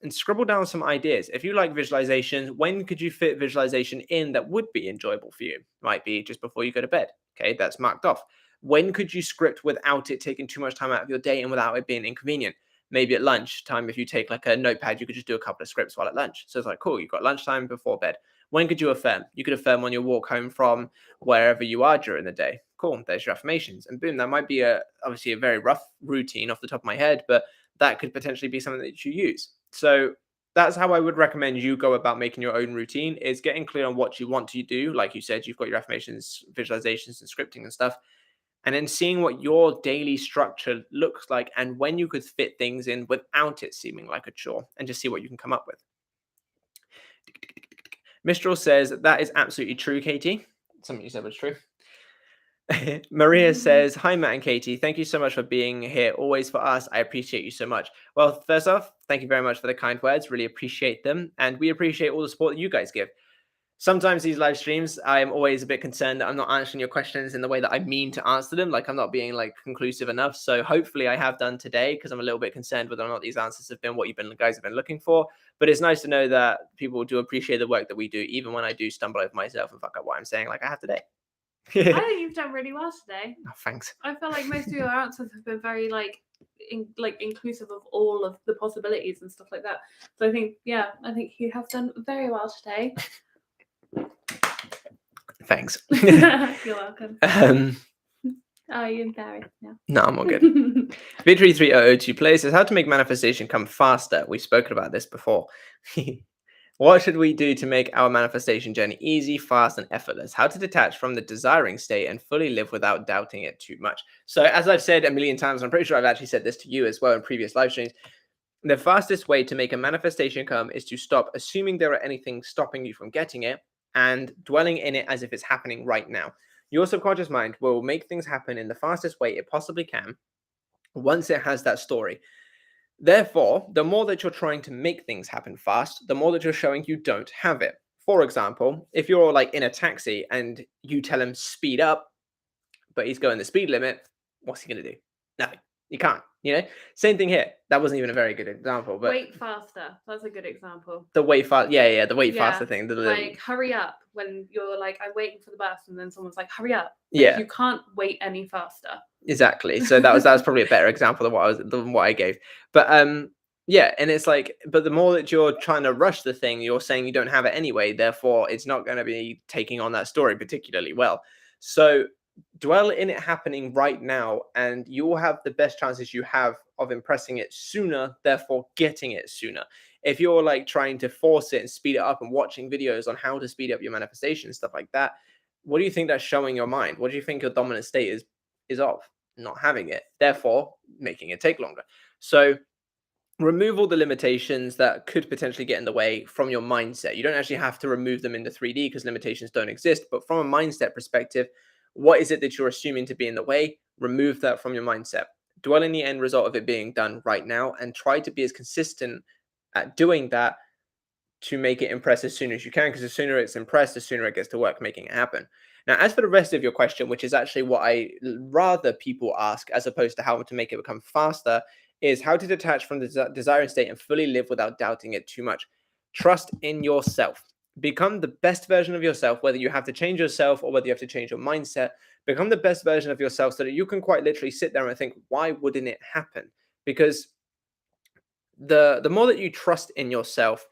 and scribble down some ideas. If you like visualizations, when could you fit visualization in that would be enjoyable for you? Might be just before you go to bed. Okay, that's marked off. When could you script without it taking too much time out of your day and without it being inconvenient? Maybe at lunchtime, if you take like a notepad, you could just do a couple of scripts while at lunch. So it's like, cool, you've got lunchtime before bed. When could you affirm? You could affirm on your walk home from wherever you are during the day. Cool, there's your affirmations. And boom, that might be obviously a very rough routine off the top of my head, but that could potentially be something that you use. So that's how I would recommend you go about making your own routine, is getting clear on what you want to do. Like you said, you've got your affirmations, visualizations, and scripting and stuff. And then seeing what your daily structure looks like and when you could fit things in without it seeming like a chore, and just see what you can come up with. Mistral says, that is absolutely true, Katie. Something you said was true. Maria says, hi, Matt and Katie. Thank you so much for being here always for us. I appreciate you so much. Well, first off, thank you very much for the kind words. Really appreciate them. And we appreciate all the support that you guys give. Sometimes these live streams, I'm always a bit concerned that I'm not answering your questions in the way that I mean to answer them. Like, I'm not being like conclusive enough. So hopefully I have done today, because I'm a little bit concerned whether or not these answers have been what guys have been looking for. But it's nice to know that people do appreciate the work that we do, even when I do stumble over myself and fuck up what I'm saying, like I have today. I think you've done really well today. Oh, thanks. I feel like most of your answers have been very inclusive of all of the possibilities and stuff like that. So I think you have done very well today. Thanks. You're welcome. Are you embarrassed now? No, I'm all good. Victory3002 plays says, how to make manifestation come faster. We've spoken about this before. What should we do to make our manifestation journey easy, fast, and effortless? How to detach from the desiring state and fully live without doubting it too much. So as I've said a million times, I'm pretty sure I've actually said this to you as well in previous live streams, the fastest way to make a manifestation come is to stop assuming there are anything stopping you from getting it and dwelling in it as if it's happening right now. Your subconscious mind will make things happen in the fastest way it possibly can once it has that story. Therefore, the more that you're trying to make things happen fast, the more that you're showing you don't have it. For example, if you're like in a taxi and you tell him speed up, but he's going the speed limit, what's he going to do? Nothing. You can't, Same thing here. That wasn't even a very good example, but Wait faster. That's a good example. the wait fast, the wait Yeah, faster thing. Like hurry up when you're like, I'm waiting for the bus, and then someone's like, hurry up. Like, Yeah. you can't wait any faster. Exactly. So that was probably a better example than what I gave. But yeah, and it's like, but the more that you're trying to rush the thing, you're saying you don't have it anyway, therefore it's not going to be taking on that story particularly well. So dwell in it happening right now, and you will have the best chances you have of impressing it sooner, therefore getting it sooner. If you're like trying to force it and speed it up and watching videos on how to speed up your manifestation and stuff like that, what do you think that's showing your mind? What do you think your dominant state is of? Not having it, therefore making it take longer. So remove all the limitations that could potentially get in the way from your mindset. You don't actually have to remove them into 3D because limitations don't exist, but from a mindset perspective, what is it that you're assuming to be in the way? Remove that from your mindset. Dwell in the end result of it being done right now, and try to be as consistent at doing that to make it impress as soon as you can, because the sooner it's impressed, the sooner it gets to work making it happen. Now, as for the rest of your question, which is actually what I rather people ask as opposed to how to make it become faster, is how to detach from the desiring state and fully live without doubting it too much. Trust in yourself. Become the best version of yourself, whether you have to change yourself or whether you have to change your mindset. Become the best version of yourself so that you can quite literally sit there and think, why wouldn't it happen? Because the more that you trust in yourself,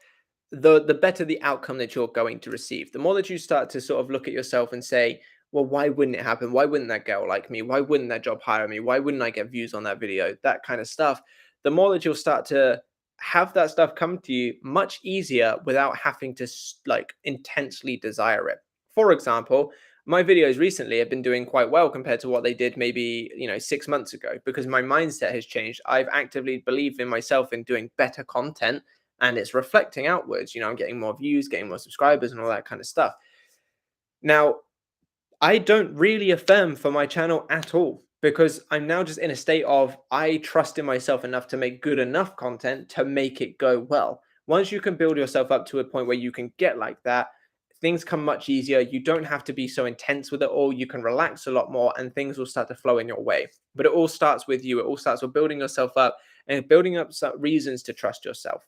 the better the outcome that you're going to receive. The more that you start to sort of look at yourself and say, well, why wouldn't it happen? Why wouldn't that girl like me? Why wouldn't that job hire me? Why wouldn't I get views on that video? That kind of stuff. The more that you'll start to have that stuff come to you much easier without having to like intensely desire it. For example, my videos recently have been doing quite well compared to what they did maybe 6 months ago, because my mindset has changed. I've actively believed in myself in doing better content, and it's reflecting outwards. I'm getting more views, getting more subscribers, and all that kind of stuff. Now, I don't really affirm for my channel at all, because I'm now just in a state of, I trust in myself enough to make good enough content to make it go well. Once you can build yourself up to a point where you can get like that, things come much easier. You don't have to be so intense with it all. You can relax a lot more and things will start to flow in your way. But it all starts with you. It all starts with building yourself up and building up some reasons to trust yourself.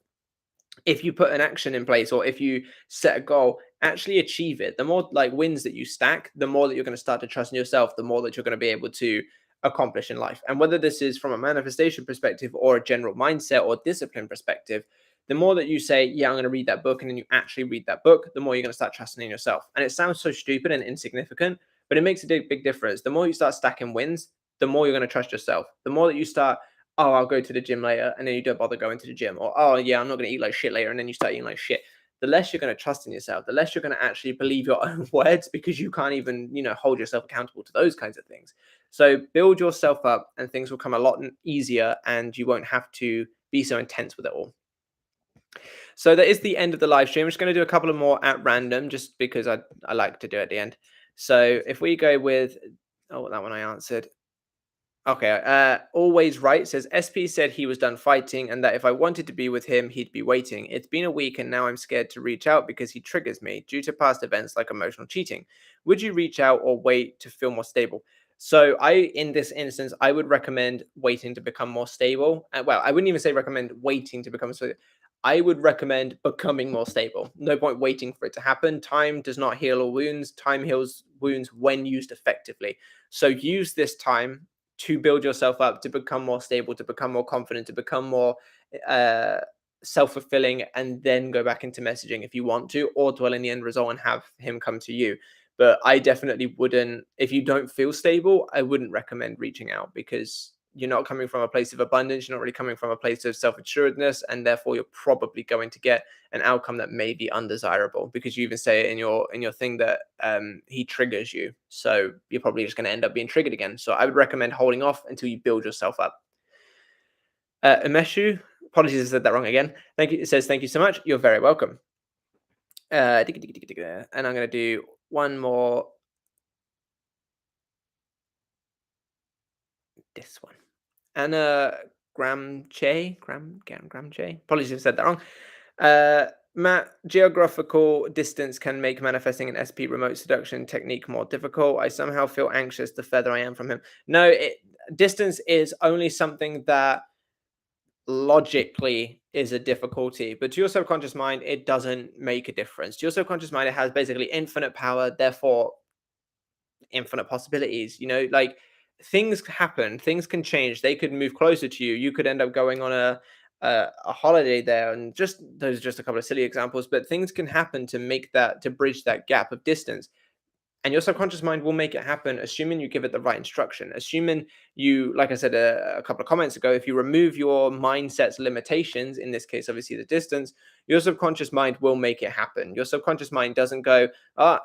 If you put an action in place, or if you set a goal, actually achieve it. The more like wins that you stack, the more that you're going to start to trust in yourself, the more that you're going to be able to accomplish in life. And whether this is from a manifestation perspective or a general mindset or discipline perspective, the more that you say, yeah, I'm going to read that book, and then you actually read that book, the more you're going to start trusting in yourself. And it sounds so stupid and insignificant, but it makes a big difference. The more you start stacking wins, the more you're going to trust yourself. The more that you start, oh, I'll go to the gym later, and then you don't bother going to the gym. Or, oh, yeah, I'm not going to eat like shit later, and then you start eating like shit. The less you're going to trust in yourself, the less you're going to actually believe your own words, because you can't even, hold yourself accountable to those kinds of things. So build yourself up and things will come a lot easier, and you won't have to be so intense with it all. So that is the end of the live stream. I'm just going to do a couple of more at random, just because I like to do it at the end. So if we go with, oh, that one I answered. Okay, always right says SP said he was done fighting and that if I wanted to be with him, he'd be waiting. It's been a week and now I'm scared to reach out because he triggers me due to past events like emotional cheating. Would you reach out or wait to feel more stable? So in this instance, I would recommend waiting to become more stable. Well, I wouldn't even say recommend waiting to become stable. I would recommend becoming more stable. No point waiting for it to happen. Time does not heal all wounds. Time heals wounds when used effectively. So use this time to build yourself up, to become more stable, to become more confident, to become more self-fulfilling, and then go back into messaging if you want to, or dwell in the end result and have him come to you. But I definitely wouldn't, if you don't feel stable, I wouldn't recommend reaching out, because you're not coming from a place of abundance. You're not really coming from a place of self-assuredness, and therefore you're probably going to get an outcome that may be undesirable, because you even say it in your thing that he triggers you. So you're probably just going to end up being triggered again. So I would recommend holding off until you build yourself up. Umeshu, apologies, I said that wrong again. Thank you. It says, thank you so much. You're very welcome. And I'm going to do one more. This one. Anna Gramche. Apologies if I said that wrong. Matt, geographical distance can make manifesting an SP remote seduction technique more difficult. I somehow feel anxious the further I am from him. No, distance is only something that logically is a difficulty, but to your subconscious mind, it doesn't make a difference. To your subconscious mind, it has basically infinite power, therefore infinite possibilities. You know, like things happen, things can change, they could move closer to you. You could end up going on a holiday there, and just those are just a couple of silly examples, but things can happen to make that, to bridge that gap of distance. And your subconscious mind will make it happen, assuming you give it the right instruction. Assuming you, like I said a couple of comments ago, if you remove your mindset's limitations, in this case, obviously the distance, your subconscious mind will make it happen. Your subconscious mind doesn't go,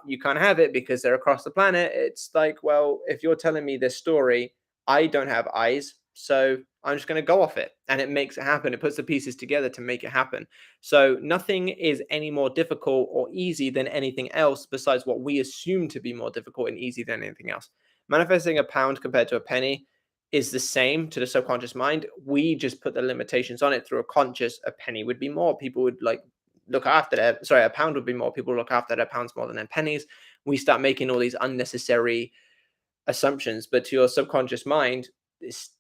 you can't have it because they're across the planet. It's like, well, if you're telling me this story, I don't have eyes, so I'm just going to go off it. And it makes it happen. It puts the pieces together to make it happen. So nothing is any more difficult or easy than anything else besides what we assume to be more difficult and easy than anything else. Manifesting a pound compared to a penny is the same to the subconscious mind. We just put the limitations on it through a conscious. A penny would be more. People would like look after their, sorry, a pound would be more. People look after their pounds more than their pennies. We start making all these unnecessary assumptions, but to your subconscious mind, it's,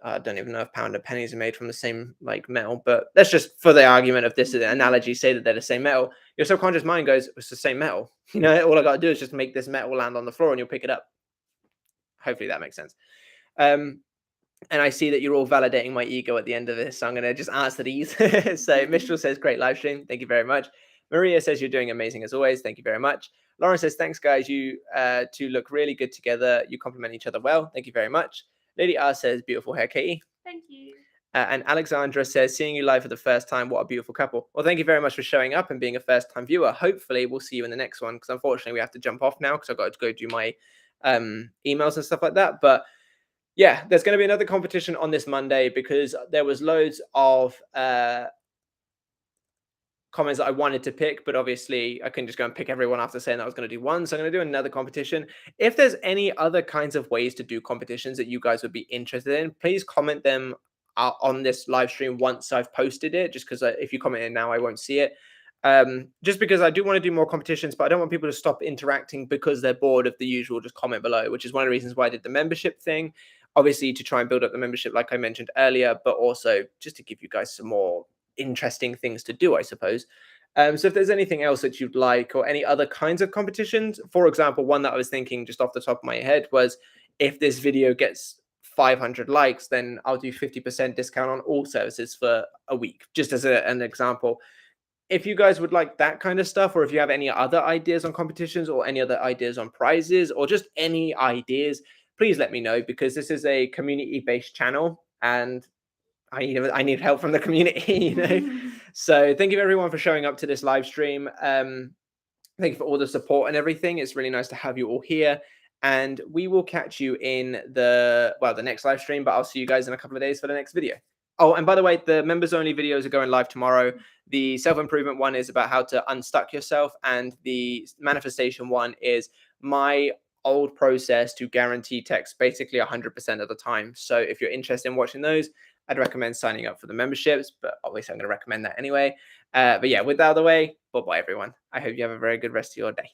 I don't even know if pound and pennies are made from the same like metal, but let's just, for the argument of this analogy, say that they're the same metal. Your subconscious mind goes, it's the same metal. You know, all I got to do is just make this metal land on the floor and you'll pick it up. Hopefully that makes sense. And I see that you're all validating my ego at the end of this, so I'm going to just answer these. So Mistral says, great live stream. Thank you very much. Maria says, you're doing amazing as always. Thank you very much. Lauren says, thanks, guys. You two look really good together. You complement each other well. Thank you very much. Lady R says, beautiful hair, Katie. Thank you. And Alexandra says, seeing you live for the first time, what a beautiful couple. Well, thank you very much for showing up and being a first-time viewer. Hopefully, we'll see you in the next one, because unfortunately, we have to jump off now because I've got to go do my emails and stuff like that. But yeah, there's going to be another competition on this Monday because there was loads of comments that I wanted to pick, but obviously I couldn't just go and pick everyone after saying that I was going to do one. So I'm going to do another competition. If there's any other kinds of ways to do competitions that you guys would be interested in, please comment them on this live stream once I've posted it, just because if you comment in now, I won't see it. Just because I do want to do more competitions, but I don't want people to stop interacting because they're bored of the usual just comment below, which is one of the reasons why I did the membership thing. Obviously to try and build up the membership like I mentioned earlier, but also just to give you guys some more interesting things to do, I suppose. So if there's anything else that you'd like, or any other kinds of competitions, for example, one that I was thinking just off the top of my head was, if this video gets 500 likes, then I'll do 50% discount on all services for a week, just as an example. If you guys would like that kind of stuff, or if you have any other ideas on competitions or any other ideas on prizes or just any ideas, please let me know, because this is a community-based channel and I need help from the community, you know. So thank you everyone for showing up to this live stream. Thank you for all the support and everything. It's really nice to have you all here. And we will catch you in the next live stream, but I'll see you guys in a couple of days for the next video. Oh, and by the way, the members only videos are going live tomorrow. The self-improvement one is about how to unstuck yourself, and the manifestation one is my old process to guarantee text basically 100% of the time. So if you're interested in watching those, I'd recommend signing up for the memberships, but obviously I'm going to recommend that anyway. But yeah, with that out of the way, bye-bye everyone. I hope you have a very good rest of your day.